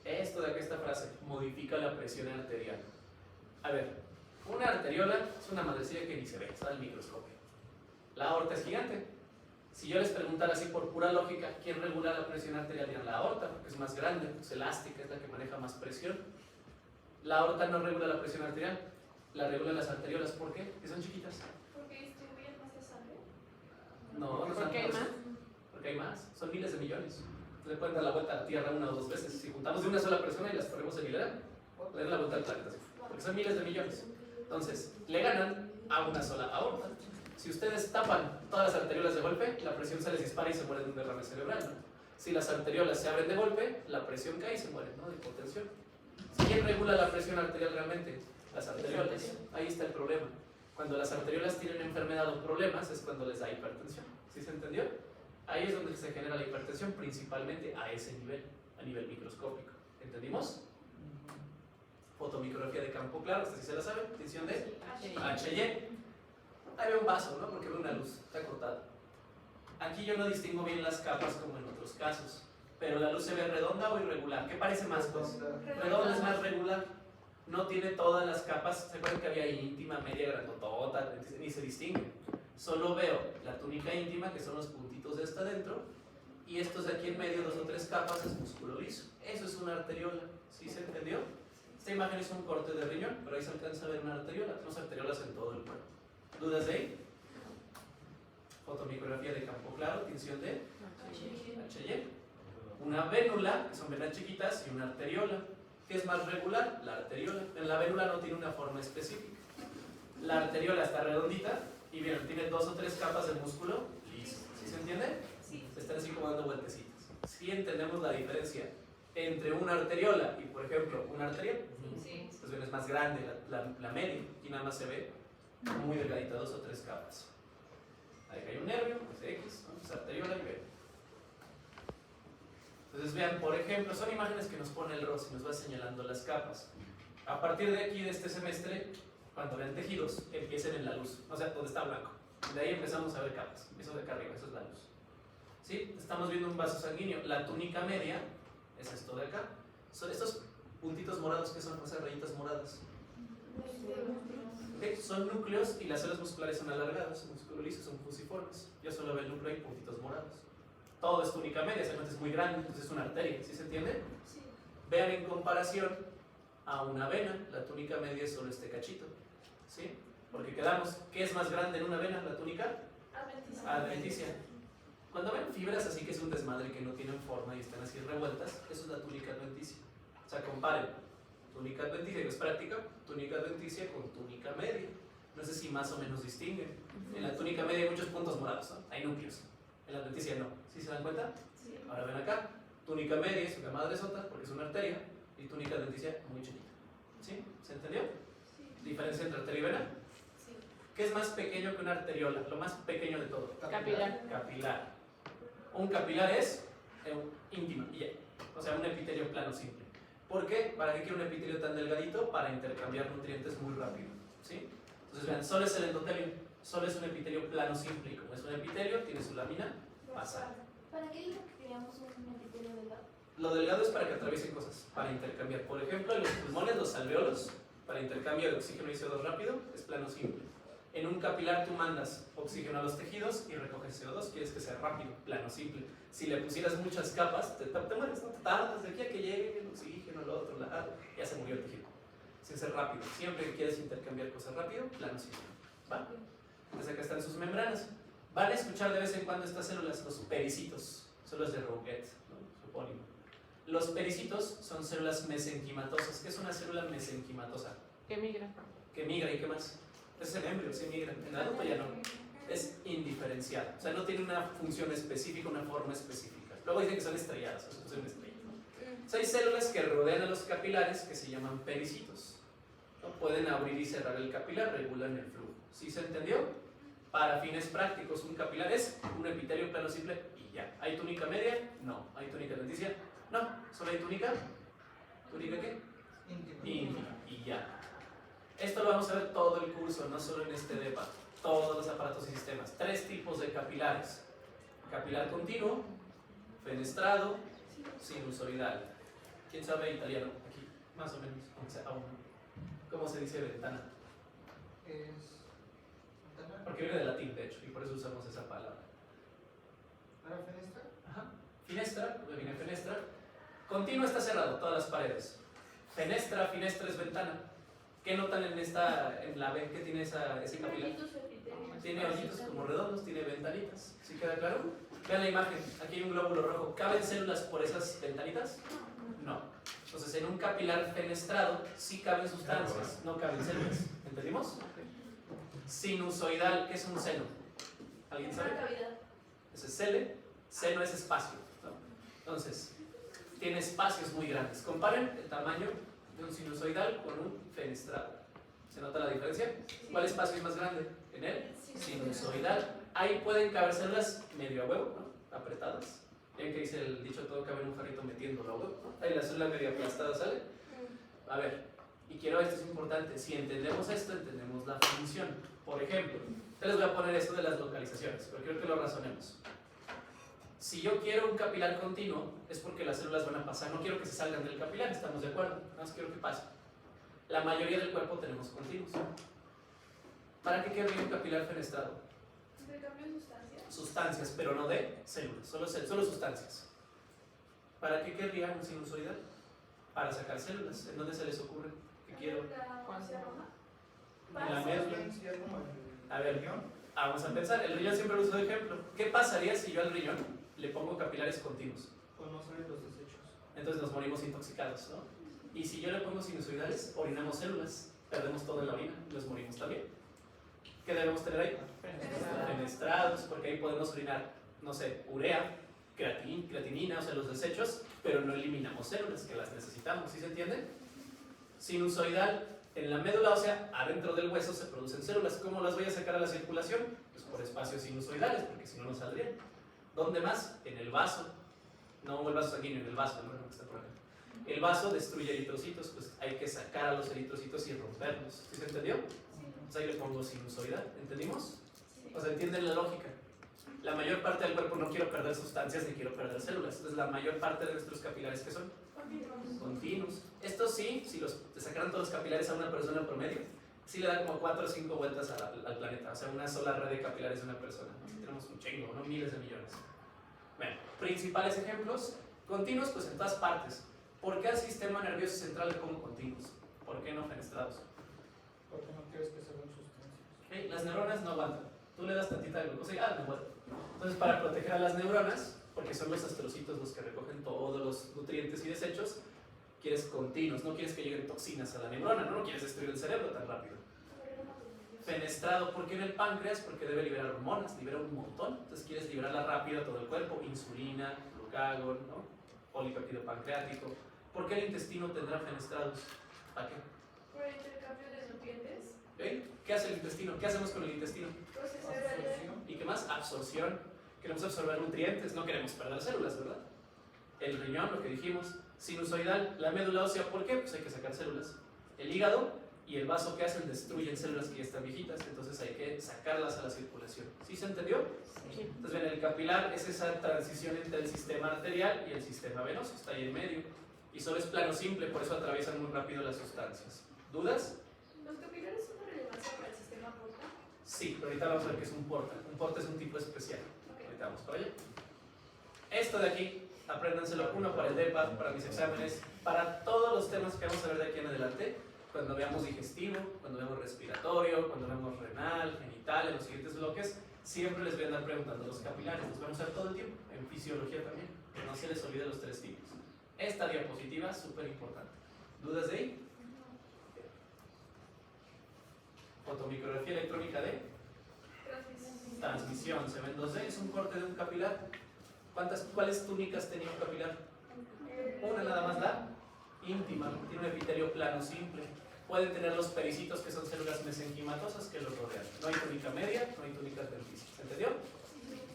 Esto de aquí, esta frase, modifica la presión arterial. A ver, una arteriola es una madrecilla que ni se ve, está al microscopio. La aorta es gigante. Si yo les preguntara así por pura lógica, ¿quién regula la presión arterial? Dirán la aorta, porque es más grande, es elástica, es la que maneja más presión. La aorta no regula la presión arterial, la regulan las arteriolas. ¿Por qué? Porque son chiquitas. ¿Porque distribuyen más la sangre? No, no ¿Por qué hay más? Porque hay más, son miles de millones. Le pueden dar la vuelta a la Tierra 1 o 2 veces. Si juntamos de una sola persona y las ponemos en hilera, le dan la vuelta al planeta. Porque son miles de millones. Entonces, le ganan a una sola aorta. Si ustedes tapan todas las arteriolas de golpe, la presión se les dispara y se mueren de un derrame cerebral, ¿no? Si las arteriolas se abren de golpe, la presión cae y se mueren, ¿no? De hipotensión. ¿Quién regula la presión arterial realmente? Las arteriolas. Ahí está el problema. Cuando las arteriolas tienen enfermedad o problemas es cuando les da hipertensión. ¿Sí se entendió? Ahí es donde se genera la hipertensión, principalmente a ese nivel, a nivel microscópico. ¿Entendimos? Fotomicrografía de campo claro, esta sí se la saben, tensión de HY. Ahí veo un vaso, ¿no? Porque veo una luz, está cortada. Aquí yo no distingo bien las capas como en otros casos, pero la luz se ve redonda o irregular. ¿Qué parece más, pues? Redonda es más regular. No tiene todas las capas. ¿Se acuerdan que había íntima, media, grandotota? Ni se distingue. Solo veo la túnica íntima, que son los puntitos de esta adentro, y estos de aquí en medio, 2 o 3 capas, es músculo liso. Eso es una arteriola. ¿Sí se entendió? Esta imagen es un corte de riñón, pero ahí se alcanza a ver una arteriola. Tenemos arteriolas en todo el cuerpo. ¿Dudas de ahí? Fotomicrografía de campo claro, tinción de HY. Una vénula, que son venas chiquitas, y una arteriola. ¿Qué es más regular? La arteriola. En la vénula no tiene una forma específica. La arteriola está redondita y bien, tiene 2 o 3 capas de músculo liso. ¿Sí se entiende? Sí. Se están así como dando vueltecitas. Si entendemos la diferencia entre una arteriola y, por ejemplo, una arteria, Sí. pues bien, es más grande la media, y nada más se ve muy delgadita, 2 o 3 capas. Ahí hay un nervio, pues X, ¿no? Pues arteriola y B. Entonces vean, por ejemplo, son imágenes que nos pone el ROS y nos va señalando las capas. A partir de aquí, de este semestre, cuando vean tejidos, empiecen en la luz, o sea, donde está blanco. De ahí empezamos a ver capas. Eso de acá arriba, eso es la luz. ¿Sí? Estamos viendo un vaso sanguíneo. La túnica media es esto de acá. Son estos puntitos morados que son esas rayitas moradas. ¿Ok? Son núcleos y las células musculares son alargadas, son músculo liso, son fusiformes. Yo solo veo el núcleo y puntitos morados. Todo es túnica media, seguramente es muy grande, entonces es una arteria, ¿sí se entiende? Sí. Vean en comparación a una vena, la túnica media es solo este cachito, ¿sí? Porque quedamos, ¿qué es más grande en una vena? La túnica adventicia. Cuando ven fibras así que es un desmadre que no tienen forma y están así revueltas, eso es la túnica adventicia. O sea, comparen túnica adventicia, que es práctica, túnica adventicia con túnica media. No sé si más o menos distinguen. En la túnica media hay muchos puntos morados, ¿no? Hay núcleos. En la adventicia no. ¿Sí se dan cuenta? Sí. Ahora ven acá. Túnica media es una madresota porque es una arteria, y túnica adventicia muy chiquita. ¿Sí? ¿Se entendió? Sí. ¿Diferencia entre arteria y vena? Sí. ¿Qué es más pequeño que una arteriola? Lo más pequeño de todo. Capilar. Capilar. Un capilar es íntimo, y ya. O sea, un epitelio plano simple. ¿Por qué? ¿Para qué quiero un epitelio tan delgadito? Para intercambiar nutrientes muy rápido. ¿Sí? Entonces vean, solo es el endotelio, solo es un epitelio plano simple. Y como es un epitelio, tiene su lámina basal. ¿Para qué dijo que queríamos un epitelio delgado? Lo delgado es para que atraviesen cosas, para intercambiar. Por ejemplo, en los pulmones, los alveolos, para intercambio de oxígeno y CO2 rápido, es plano simple. En un capilar tú mandas oxígeno a los tejidos y recoges CO2, quieres que sea rápido, plano simple. Si le pusieras muchas capas, te mueres, no te tardas de aquí a que llegue el oxígeno, el otro, ya se murió el tejido. Si es rápido, siempre que quieres intercambiar cosas rápido, plano simple. ¿Va? Entonces acá están sus membranas. Van a escuchar de vez en cuando estas células, los pericitos, células de Roget, ¿no? Su epónimo. Los pericitos son células mesenquimatosas. ¿Qué es una célula mesenquimatosa? Que migra. Que migra, ¿y qué más? Es en embrios, sí migra. En adulto ya no. Es indiferenciada. O sea, no tiene una función específica, una forma específica. Luego dicen que son estrelladas, o sea, son estrellas, ¿no? O sea, hay células que rodean a los capilares que se llaman pericitos. ¿No? Pueden abrir y cerrar el capilar, regulan el flujo. ¿Sí se entendió? Para fines prácticos, un capilar es un epitelio plano simple y ya. ¿Hay túnica media? No. ¿Hay túnica adventicia? No. ¿Solo hay túnica? ¿Túnica qué? Íntima. Y ya. Esto lo vamos a ver todo el curso, no solo en este DEPA. Todos los aparatos y sistemas. 3 tipos de capilares. Capilar continuo, fenestrado, sinusoidal. ¿Quién sabe italiano? Aquí, más o menos. O sea, aún. ¿Cómo se dice ventana? Porque viene de latín, de hecho, y por eso usamos esa palabra. ¿Para fenestra? Ajá. Finestra, porque viene fenestra. Continuo está cerrado, todas las paredes. Finestra es ventana. ¿Qué notan en la B que tiene ese capilar? Tiene hoyitos como redondos, tiene ventanitas. ¿Sí queda claro? Vean la imagen, aquí hay un glóbulo rojo. ¿Caben células por esas ventanitas? No. Entonces, en un capilar fenestrado sí caben sustancias, no caben células. ¿Entendimos? Sinusoidal, ¿qué es un seno? ¿Alguien sabe? Ese es cele, seno es espacio, ¿no? Entonces, tiene espacios muy grandes. Comparen el tamaño de un sinusoidal con un fenestrado. ¿Se nota la diferencia? ¿Cuál espacio es más grande? En el sinusoidal. Ahí pueden caber células medio a huevo, ¿no? Apretadas. ¿Ven que dice el dicho todo cabe en un jarrito metiéndolo a huevo? ¿No? Ahí la célula medio aplastada sale. A ver, y quiero, esto es importante, si entendemos esto, entendemos la función. Por ejemplo, yo les voy a poner esto de las localizaciones, pero quiero que lo razonemos. Si yo quiero un capilar continuo, es porque las células van a pasar, no quiero que se salgan del capilar, ¿estamos de acuerdo? Nada más quiero que pase. La mayoría del cuerpo tenemos continuos. ¿Para qué querría un capilar fenestrado? ¿Intercambio de sustancias? Sustancias, pero no de células, solo sustancias. ¿Para qué querría un sinusoidal? Para sacar células. ¿En dónde se les ocurre? ¿Qué quiero? En la médula. A ver, vamos a pensar, el riñón siempre lo uso de ejemplo. ¿Qué pasaría si yo al riñón le pongo capilares continuos? Pues no salen los desechos. Entonces nos morimos intoxicados, ¿no? Y si yo le pongo sinusoidales, orinamos células, perdemos todo en la orina, nos morimos también. ¿Qué debemos tener ahí? Fenestrados, porque ahí podemos orinar, no sé, urea, creatinina, o sea, los desechos, pero no eliminamos células que las necesitamos, ¿sí se entiende? Sinusoidal, en la médula ósea, adentro del hueso se producen células. ¿Cómo las voy a sacar a la circulación? Pues por espacios sinusoidales, porque si no, no saldrían. ¿Dónde más? En el vaso. No el vaso sanguíneo, en el vaso, ¿no? Que está por acá. El vaso destruye eritrocitos, pues hay que sacar a los eritrocitos y romperlos. ¿Sí se entendió? Pues ahí le pongo sinusoidal. ¿Entendimos? O sea, ¿entienden la lógica? La mayor parte del cuerpo no quiero perder sustancias ni quiero perder células. Entonces la mayor parte de nuestros capilares, ¿qué son? Continuos. Esto sí, si te sacaran todos los capilares a una persona promedio, sí le da como 4 o 5 vueltas al planeta. O sea, una sola red de capilares de una persona. ¿No? Tenemos un chingo, ¿no? Miles de millones. Bueno, principales ejemplos. Continuos, pues en todas partes. ¿Por qué al sistema nervioso central le pongo continuos? ¿Por qué no fenestrados? Porque no quieres que salgan sustancias. Las neuronas no aguantan. Tú le das tantita glucosa y no aguantan. Entonces, para proteger a las neuronas, porque son los astrocitos los que recogen todos los nutrientes y desechos, quieres continuos, no quieres que lleguen toxinas a la neurona, no quieres destruir el cerebro tan rápido. Fenestrado, ¿por qué en el páncreas? Porque debe liberar hormonas, libera un montón, entonces quieres liberarla rápido a todo el cuerpo, insulina, glucagón, ¿no? Polipéptido pancreático. ¿Por qué el intestino tendrá fenestrados? ¿Para qué? Por el intercambio de nutrientes. ¿Ok? ¿Qué hace el intestino? ¿Qué hacemos con el intestino? ¿Y qué más? Absorción. Queremos absorber nutrientes, no queremos perder células, ¿verdad? El riñón, lo que dijimos. Sinusoidal, la médula ósea, ¿por qué? Pues hay que sacar células. El hígado y el vaso, ¿qué hacen? Destruyen células que ya están viejitas, entonces hay que sacarlas a la circulación. ¿Sí se entendió? Sí. Entonces, ven, el capilar es esa transición entre el sistema arterial y el sistema venoso, está ahí en medio. Y solo es plano simple, por eso atraviesan muy rápido las sustancias. ¿Dudas? ¿Los capilares son de relevancia para el sistema porta? Sí, pero ahorita vamos a ver qué es un porta. Un porta es un tipo especial. Ahorita vamos para allá. Esto de aquí, apréndanselo uno para el DEPA, para mis exámenes, para todos los temas que vamos a ver de aquí en adelante, cuando veamos digestivo, cuando veamos respiratorio, cuando veamos renal, genital, en los siguientes bloques, siempre les voy a andar preguntando los capilares, los vamos a ver todo el tiempo, en fisiología también, que no se les olvide los tres tipos. Esta diapositiva es súper importante. ¿Dudas de ahí? Fotomicrografía electrónica de transmisión, se ven 2D, es un corte de un capilar. ¿Cuáles túnicas tenía un capilar? Una nada más, la íntima, tiene un epitelio plano simple. Pueden tener los pericitos, que son células mesenquimatosas que los rodean. No hay túnica media, no hay túnica adventicia. ¿Se entendió?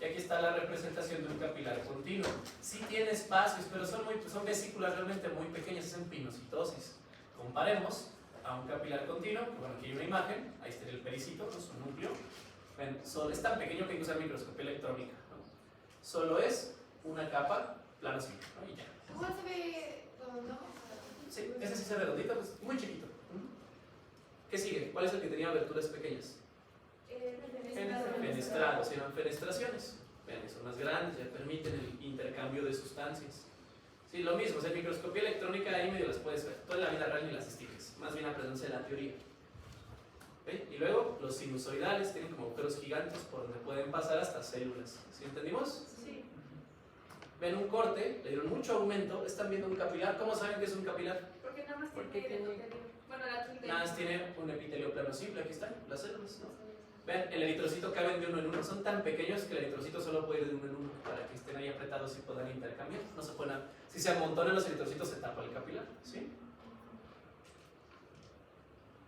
Y aquí está la representación de un capilar continuo. Sí tiene espacios, pero son vesículas realmente muy pequeñas, es en pinocitosis. Comparemos a un capilar continuo, bueno, aquí hay una imagen, ahí está el pericito, ¿no? Su núcleo. Ven, es tan pequeño que hay que usar microscopía electrónica, ¿no? Solo es una capa plano simple, ¿no? Y ya. ¿Cómo se ve redondo? Sí, ese sí se redondito, pues muy chiquito. ¿Qué sigue? ¿Cuál es el que tenía aberturas pequeñas? Fenestrados, se llaman fenestraciones. Vean, son más grandes, ya permiten el intercambio de sustancias. Sí, lo mismo, o sea, en microscopía electrónica ahí medio las puedes ver. Toda la vida real ni las distingues, más bien aprendanse la teoría. ¿Ve? Y luego los sinusoidales tienen como agujeros gigantes por donde pueden pasar hasta células. ¿Sí entendimos? Sí. Ven un corte, le dieron mucho aumento, están viendo un capilar. ¿Cómo saben que es un capilar? Porque nada más Porque tiene tiene- epitelio. Bueno, la tilde. Nada más tiene un epitelio plano simple, aquí están las células, ¿no? Vean, el eritrocito caben de uno en uno, son tan pequeños que el eritrocito solo puede ir de uno en uno para que estén ahí apretados y puedan intercambiar. No se pueden, si se amontonan los eritrocitos se tapa el capilar, ¿sí?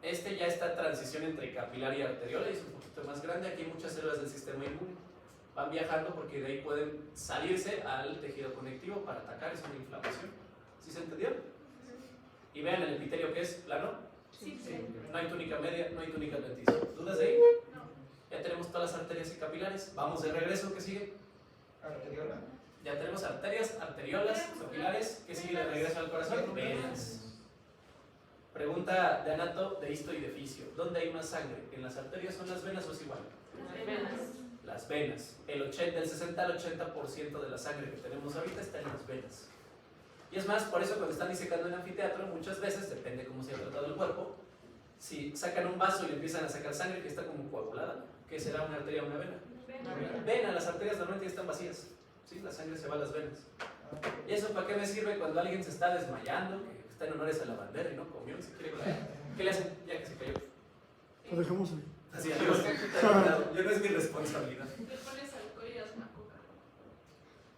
Este ya está transición entre capilar y arteriola y es un poquito más grande. Aquí hay muchas células del sistema inmune. Van viajando porque de ahí pueden salirse al tejido conectivo para atacar, es una inflamación. ¿Sí se entendió? Y vean el epitelio que es plano. Sí. No hay túnica media, no hay túnica adventicia. ¿Dudas de ahí? No. Ya tenemos todas las arterias y capilares. Vamos de regreso, ¿qué sigue? Arteriola. Ya tenemos arterias, arteriolas, capilares. ¿Qué sigue de regreso al corazón? Venas. Pregunta de anato, de histo y de fisio. ¿Dónde hay más sangre? ¿En las arterias o en las venas o es igual? Las venas. Las venas. Del 60 al 80% de la sangre que tenemos ahorita está en las venas. Y es más, por eso cuando están disecando en anfiteatro, muchas veces, depende cómo se ha tratado el cuerpo, si sacan un vaso y le empiezan a sacar sangre que está como coagulada, ¿qué será una arteria o una vena? Vena, las arterias normalmente ya están vacías. ¿Sí? La sangre se va a las venas. ¿Y eso para qué me sirve cuando alguien se está desmayando, que está en honores a la bandera y no comió, y se quiere comer? ¿Qué le hacen? Ya que se cayó. Lo dejamos ahí. Así, adiós. Yo no es mi responsabilidad. Le pones alcohol y das una coca.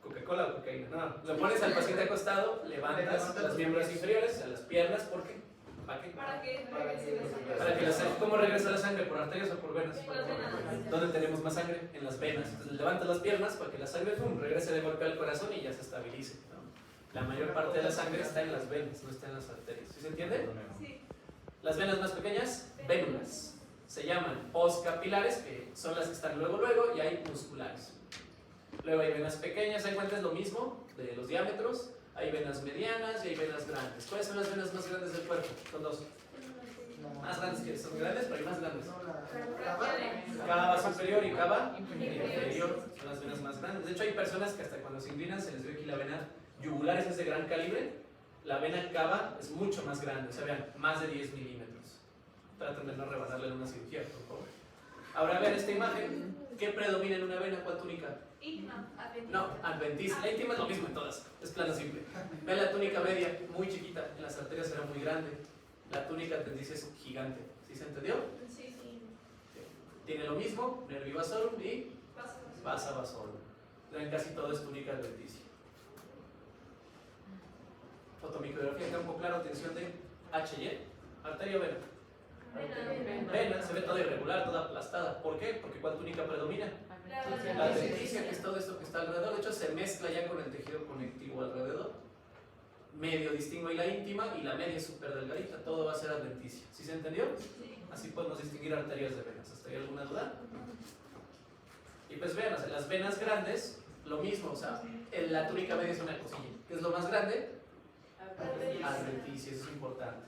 Coca-Cola o cocaína. No, lo pones al paciente acostado, levantas los miembros inferiores, a las piernas, ¿por qué? ¿Para qué? Para que regrese la sangre. Para que la sangre, ¿cómo regresa la sangre? ¿Por arterias o por venas? Por las venas. ¿Dónde tenemos más sangre? En las venas. Entonces levantas las piernas para que la sangre regrese de golpe al corazón y ya se estabilice, ¿no? La mayor parte de la sangre está en las venas, no está en las arterias. ¿Sí se entiende? Sí. Las venas más pequeñas, vénulas. Se llaman postcapilares, que son las que están luego, y hay musculares. Luego hay venas pequeñas, hay cuenta es lo mismo de los diámetros. Hay venas medianas y hay venas grandes. ¿Cuáles son las venas más grandes del cuerpo? Son dos. Más grandes que son grandes, pero hay más grandes. Cava superior y cava inferior son las venas más grandes. De hecho, hay personas que hasta cuando se inclinan se les ve aquí la vena yugular, es de gran calibre. La vena cava es mucho más grande, o sea, vean, más de 10 milímetros. Traten de no rebanarle en una cirugía, por favor. Ahora, vean esta imagen. ¿Qué predomina en una vena? ¿Cuál túnica? No, adventicia. La íntima es lo mismo en todas, es plano simple. Vean la túnica media, muy chiquita, en las arterias era muy grande. La túnica adventicia es gigante. ¿Sí se entendió? Sí. Tiene lo mismo, nervio vasorum y vasa vasorum. En casi todo es túnica adventicia. Fotomicrografía de campo claro, tensión de HY, arteria o vena. Vena, se ve toda irregular, toda aplastada. ¿Por qué? Porque ¿cuál túnica predomina? La adventicia, que es todo esto que está alrededor. De hecho, se mezcla ya con el tejido conectivo alrededor. Medio distingo y la íntima, y la media es súper delgadita. Todo va a ser adventicia. ¿Sí se entendió? Así podemos distinguir arterias de venas. ¿Hasta ahí alguna duda? Y pues vean, o sea, las venas grandes, lo mismo. O sea, la túnica media es una cosilla. ¿Qué es lo más grande? Adventicia, eso es importante.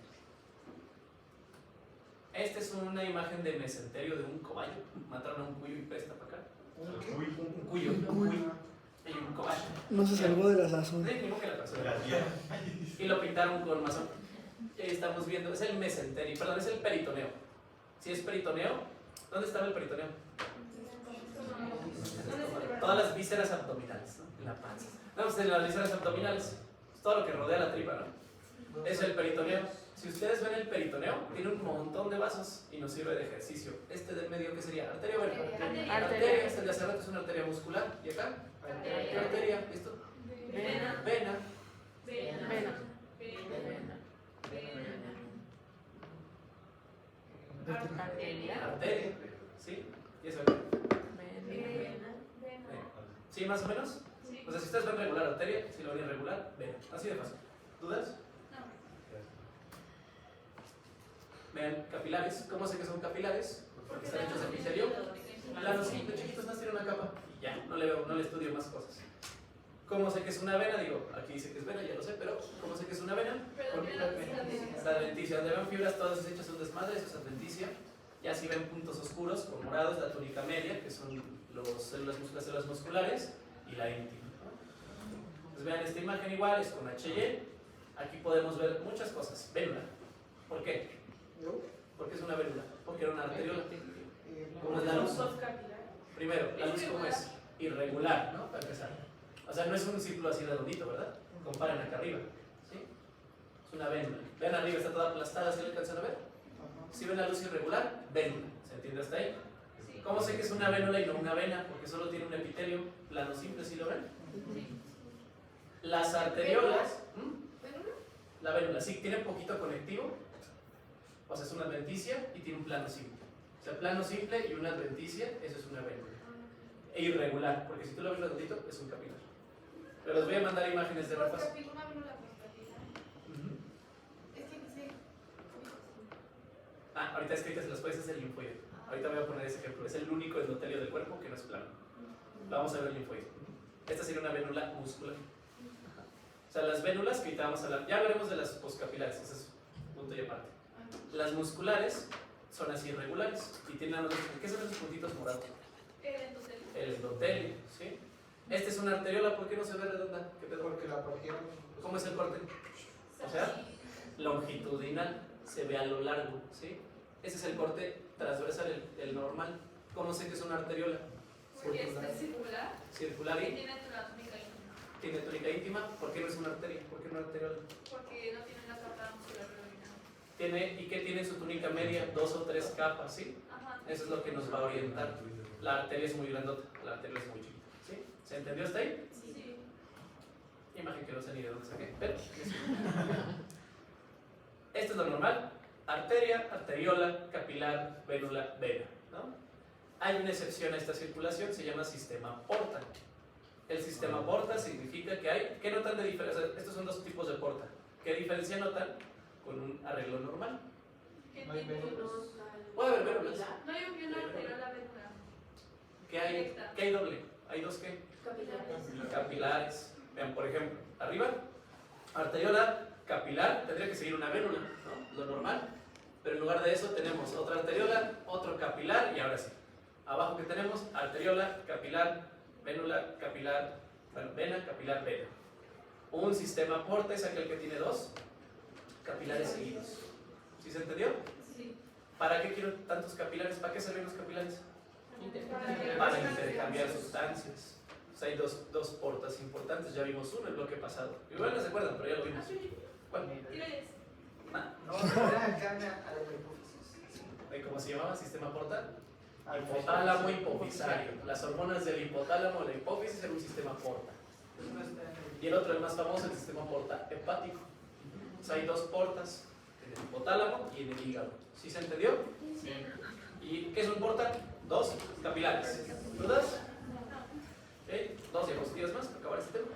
Esta es una imagen de mesenterio de un caballo. Mataron a un cuyo y presta para acá. Un cuyo. Y un caballo. No se salvó de la sazón. Ni modo que la persona. Y lo pintaron con mazón. Y ahí estamos viendo, es el mesenterio, perdón, es el peritoneo. Si es peritoneo, ¿dónde estaba el peritoneo? Todas las vísceras abdominales, ¿no? En la panza. Vamos a las vísceras abdominales, todo lo que rodea la tripa, ¿no? Es el peritoneo. Si ustedes ven el peritoneo, tiene un montón de vasos y nos sirve de ejercicio. Este del medio, ¿qué sería? ¿Arteria o vena? Arteria, este de hace rato es una arteria muscular. ¿Y acá? ¿Qué arteria? ¿Listo? Vena. Vena. Vena. Arteria. Arteria. ¿Sí? ¿Y eso qué? Vena. ¿Sí, más o menos? O sea, si ustedes ven regular arteria, si lo ven irregular, ven. Así de fácil. ¿Dudas? Vean, capilares. ¿Cómo sé que son capilares? Porque están hechos de epitelio. Claro, sí, de chiquitos más tiene una capa. Y ya, no le estudio más cosas. ¿Cómo sé que es una vena? Digo, aquí dice que es vena, ya lo sé, pero ¿cómo sé que es una vena? Porque es adventicia. Donde ven fibras todas hechas un desmadre, eso es adventicia. Ya si ven puntos oscuros con morados, la túnica media, que son las células musculares, y la íntima. Pues vean esta imagen igual, es con HY. Aquí podemos ver muchas cosas. Vérula. ¿Por qué? ¿Por qué es una vérula? Porque era una arteriola. ¿Cómo es la luz? Primero, la luz ¿cómo es? Irregular, ¿no? Para empezar. O sea, no es un círculo así redondito, ¿verdad? Comparen acá arriba. ¿Sí? Es una vérula. Vean arriba, está toda aplastada, ¿sí lo alcanzan a ver? Si ven la luz irregular, vérula. ¿Se entiende hasta ahí? ¿Cómo sé que es una vérula y no una vena? Porque solo tiene un epitelio plano simple, ¿sí lo ven? Las arteriolas. La vérula, sí, tiene poquito conectivo. O sea, es una adventicia y tiene un plano simple. O sea, plano simple y una adventicia, eso es una vérula. E irregular, porque si tú lo ves redondito, es un capilar. Pero les voy a mandar imágenes de rapas. Ah, ahorita escritas las puedes hacer linfoide. Ahorita voy a poner ese ejemplo. Es el único endotelio del cuerpo que no es plano. Vamos a ver linfoide. Esta sería una vérula muscular. O sea, las vénulas que ahorita vamos a hablar, ya hablaremos de las poscapilares, ese es un punto y aparte. Las musculares son así irregulares y tienen ¿qué son esos puntitos morados? El endotelio, ¿sí? Esta es una arteriola, ¿por qué no se ve redonda? ¿Qué pedo? Porque la partieron. ¿Cómo es el corte? O sea, longitudinal, se ve a lo largo, ¿sí? Ese es el corte transversal, el normal. ¿Cómo sé que es una arteriola? Porque es circular. Circular y Tiene la túnica íntima. tiene túnica íntima. ¿Por qué no es una arteria? ¿Por qué no arteriola? Porque no tiene la capa muscular predominante. ¿Y qué tiene en su túnica media? 2 o 3 capas, ¿sí? Ajá. Eso es lo que nos va a orientar. La arteria es muy grandota, la arteria es muy chiquita, ¿sí? ¿Se entendió hasta ahí? Sí. Imagen que no sé ni de dónde saqué, pero esto es lo normal: arteria, arteriola, capilar, vérula, vena, ¿no? Hay una excepción a esta circulación, se llama sistema porta. El sistema porta significa que hay, ¿qué notan de diferencia? Estos son dos tipos de porta. ¿Qué diferencia notan con un arreglo normal? ¿Qué No hay tipo? vénulas. Puede haber vénulas. No hay una arteriola vérula. ¿Qué hay? ¿Qué hay doble? ¿Hay dos qué? Capilares. Vean, por ejemplo, arriba, arteriola, capilar, tendría que seguir una vérula, ¿no? Lo normal. Pero en lugar de eso tenemos otra arteriola, otro capilar y ahora sí. Abajo que tenemos arteriola, capilar, vérula, capilar, bueno, vena, capilar, vena. Un sistema porta es aquel que tiene dos capilares seguidos. ¿Sí se entendió? Sí. ¿Para qué quiero tantos capilares? ¿Para qué sirven los capilares? Para intercambiar sustancias. O sea, hay dos portas importantes, ya vimos uno en el bloque pasado. Igual no se acuerdan, pero ya lo vimos. ¿Cuál? Tienes. Ah, No, era carga a la hipófisis. ¿y cómo se llamaba? ¿Sistema porta? Hipotálamo hipofisario. Las hormonas del hipotálamo, la hipófisis, era un sistema porta. Y el otro, el más famoso, el sistema porta hepático. O sea, hay dos portas en el hipotálamo y en el hígado. ¿Sí se entendió? Sí. ¿Y qué es lo importante? Dos capilares. ¿Dudas? ¿Ok? 2 diapositivas más para acabar este tema.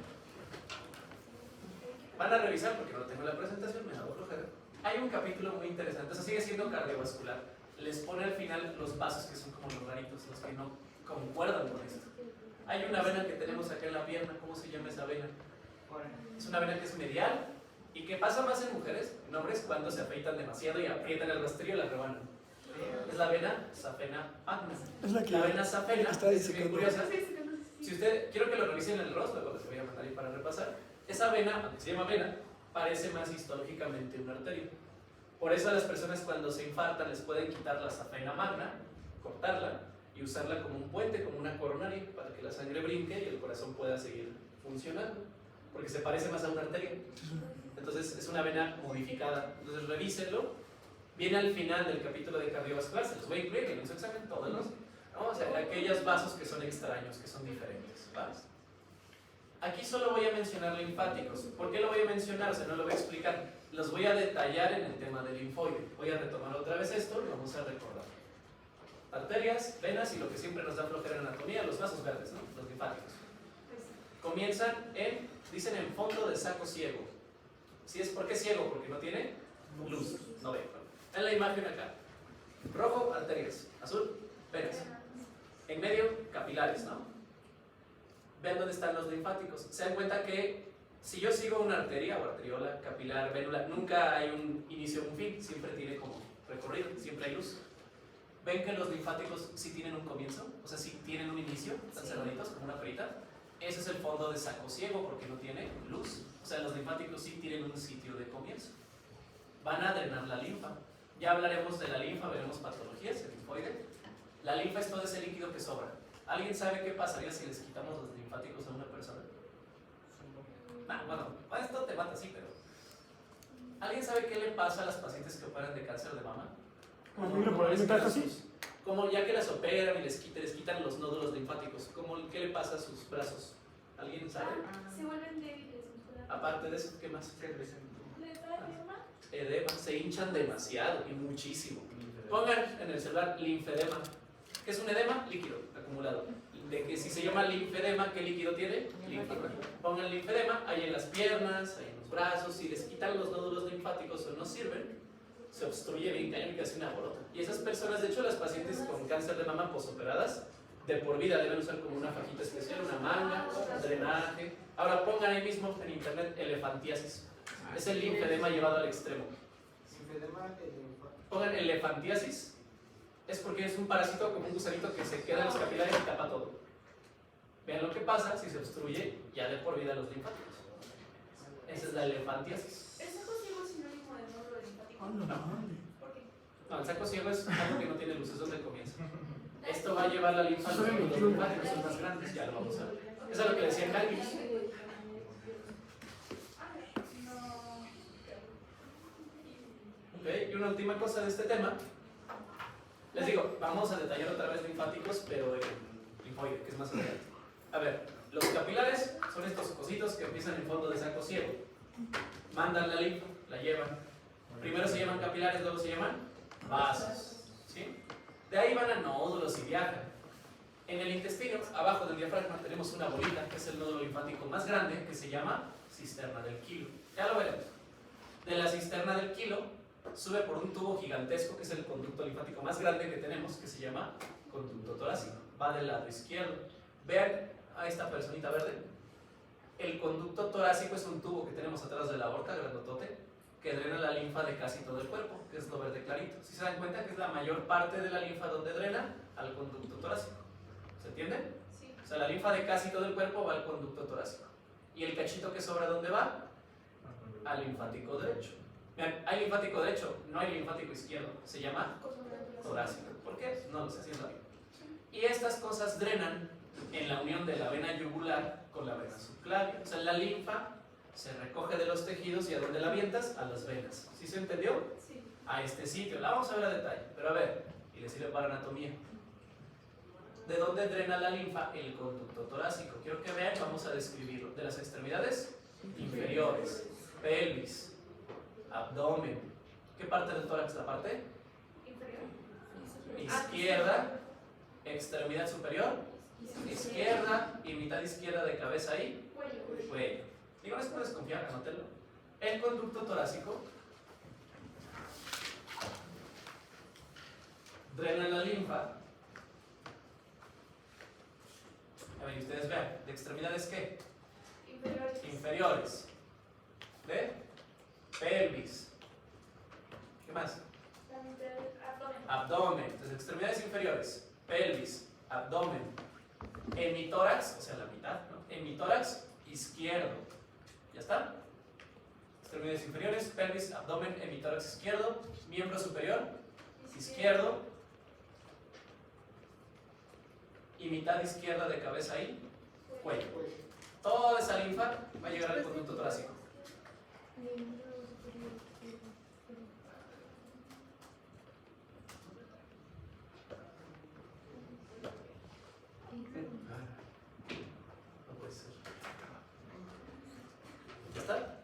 Van a revisar, porque no tengo en la presentación, me da flojera. Hay un capítulo muy interesante, o sea, sigue siendo cardiovascular. Les pone al final los vasos que son como los raritos, los que no concuerdan con esto. Hay una vena que tenemos acá en la pierna, ¿cómo se llama esa vena? Es una vena que es medial y que pasa más en mujeres, en hombres, cuando se afeitan demasiado y aprietan el rastrillo y la rebanan. Es la vena safena magna. Es la que La vena safena está es bien disecando. curiosa. Si usted, quiero que lo revisen en el rostro, luego les voy a mandar ahí para repasar. Esa vena, aunque se llama vena, parece más histológicamente una arteria. Por eso a las personas cuando se infartan les pueden quitar la safena magna, cortarla y usarla como un puente, como una coronaria, para que la sangre brinque y el corazón pueda seguir funcionando, porque se parece más a una arteria. Entonces es una vena modificada. Entonces revísenlo. Viene al final del capítulo de cardiovascular, se los voy a incluir en su examen, todos los, ¿no? O sea, aquellos vasos que son extraños, que son diferentes. ¿Va? Aquí solo voy a mencionar linfáticos. ¿Por qué lo voy a mencionar? O sea, no lo voy a explicar. Los voy a detallar en el tema del linfoide. Voy a retomar otra vez esto y vamos a recordar. Arterias, venas y lo que siempre nos da flojera en anatomía, los vasos verdes, ¿no? Los linfáticos. Comienzan en, dicen en fondo de saco ciego. ¿Sí es por qué ciego? Porque no tiene luz, no ve. En la imagen acá. Rojo, arterias. Azul, venas. En medio, capilares, ¿no? Vean dónde están los linfáticos. Se dan cuenta que si yo sigo una arteria o arteriola, capilar, vénula, nunca hay un inicio o un fin, siempre tiene como recorrido, siempre hay luz. ¿Ven que los linfáticos sí tienen un comienzo? O sea, sí tienen un inicio, están cerraditos como una perita. Ese es el fondo de saco ciego porque no tiene luz. O sea, los linfáticos sí tienen un sitio de comienzo. Van a drenar la linfa. Ya hablaremos de la linfa, veremos patologías, el linfoide. La linfa es todo ese líquido que sobra. ¿Alguien sabe qué pasaría si les quitamos los linfáticos a una persona? Bueno, esto te mata, sí, pero... ¿Alguien sabe qué le pasa a las pacientes que operan de cáncer de mama? Por el metástasis. Como ya que las operan y les quitan los nódulos linfáticos, ¿qué le pasa a sus brazos? ¿Alguien sabe? Se vuelven débiles musculares. Aparte de eso, ¿qué más? ¿Les da edema? Edema, se hinchan demasiado y muchísimo. Pongan en el celular linfedema. ¿Qué es un edema? Líquido acumulado. De que si se llama linfedema, ¿qué líquido tiene? Linfa. Pongan linfedema, hay en las piernas, hay en los brazos. Si les quitan los nódulos linfáticos o no sirven, se obstruye bien cañón y casi una borota. Y esas personas, de hecho, las pacientes con cáncer de mama posoperadas, de por vida deben usar como una fajita especial, una manga, drenaje. Ahora pongan ahí mismo en internet elefantiasis. Es el linfedema llevado al extremo. Pongan elefantiasis. Es porque es un parásito como un gusanito que se queda en los capilares y tapa todo. Vean lo que pasa si se obstruye ya de por vida los linfáticos. Esa es la elefantiasis. ¿El saco ciego es sinónimo de nódulo linfático? ¿Por qué? No, el saco ciego es algo que no tiene luz, es donde comienza. Esto va a llevar la linfa a los nódulos linfáticos, son más grandes, ya lo vamos a ver. Eso es lo que decía Jaime. Okay, y una última cosa de este tema. Les digo, vamos a detallar otra vez linfáticos, pero en linfoide, que es más adelante. A ver, los capilares son estos cositos que empiezan en fondo de saco ciego. Mandan la linfa, la llevan. Primero se llaman capilares, luego se llaman vasos. ¿Sí? De ahí van a nódulos y viajan. En el intestino, abajo del diafragma, tenemos una bolita, que es el nódulo linfático más grande, que se llama cisterna del Kilo. Ya lo veremos. De la cisterna del Kilo, sube por un tubo gigantesco, que es el conducto linfático más grande que tenemos, que se llama conducto torácico. Va del lado izquierdo. Vean a esta personita verde. El conducto torácico es un tubo que tenemos atrás de la aorta, grandotote, que drena la linfa de casi todo el cuerpo, que es lo verde clarito. Si se dan cuenta que es la mayor parte de la linfa donde drena al conducto torácico. ¿Se entiende? Sí. O sea, la linfa de casi todo el cuerpo va al conducto torácico. ¿Y el cachito que sobra dónde va? Al linfático derecho. Vean, hay linfático derecho, no hay linfático izquierdo. Se llama torácico. ¿Por qué? No lo sé, haciendo bien. Y estas cosas drenan en la unión de la vena yugular con la vena subclavia. O sea, la linfa se recoge de los tejidos y ¿a dónde la avientas? A las venas. ¿Sí se entendió? Sí. A este sitio. La vamos a ver a detalle. Pero a ver, y les sirve para anatomía. ¿De dónde drena la linfa? El conducto torácico. Quiero que vean, vamos a describirlo. De las extremidades inferiores, pelvis, abdomen, ¿Qué parte del tórax? La parte Inferior. izquierda, extremidad superior, izquierda y mitad izquierda de cabeza ahí, Cuello. cuello. Digo, no es por desconfiar, anótenlo. El conducto torácico drena la linfa. A ver, ustedes vean, ¿de extremidades qué? Inferiores. Inferiores. ¿De? Pelvis. ¿Qué más? Abdomen. Abdomen. Entonces, extremidades inferiores, pelvis, abdomen. Hemitórax, o sea, la mitad, ¿no? Hemitórax izquierdo. ¿Ya está? Extremidades inferiores, pelvis, abdomen, hemitórax izquierdo. Miembro superior, izquierdo. Y mitad izquierda de cabeza ahí, cuello. Toda esa linfa va a llegar al conducto torácico. No puede ser. ¿Ya está?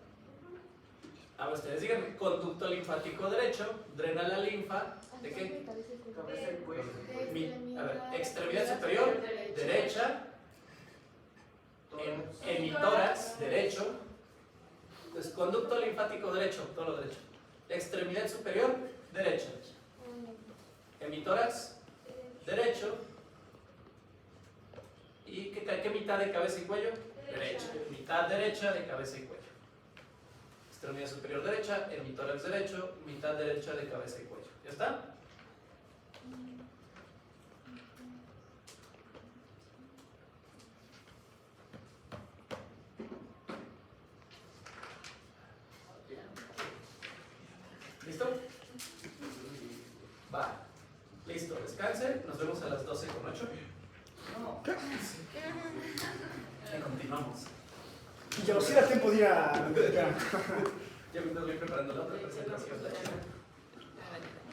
Ahora ustedes díganme, conducto linfático derecho, drena la linfa, ¿de qué? Cabeza y cuello. A ver, extremidad superior, derecha, hemitórax derecho, entonces conducto linfático derecho, todo lo derecho, extremidad superior, derecha, hemitórax derecho, y ¿qué mitad de cabeza y cuello? Derecha, mitad derecha de cabeza y cuello, extremidad superior derecha, hemitórax derecho, mitad derecha de cabeza y cuello. ¿Ya está? ¿Listo? Va. Listo, descansen. Nos vemos a las 12:08. Y continuamos. Y ya os da tiempo de ir a... Ya me estoy preparando la otra presentación.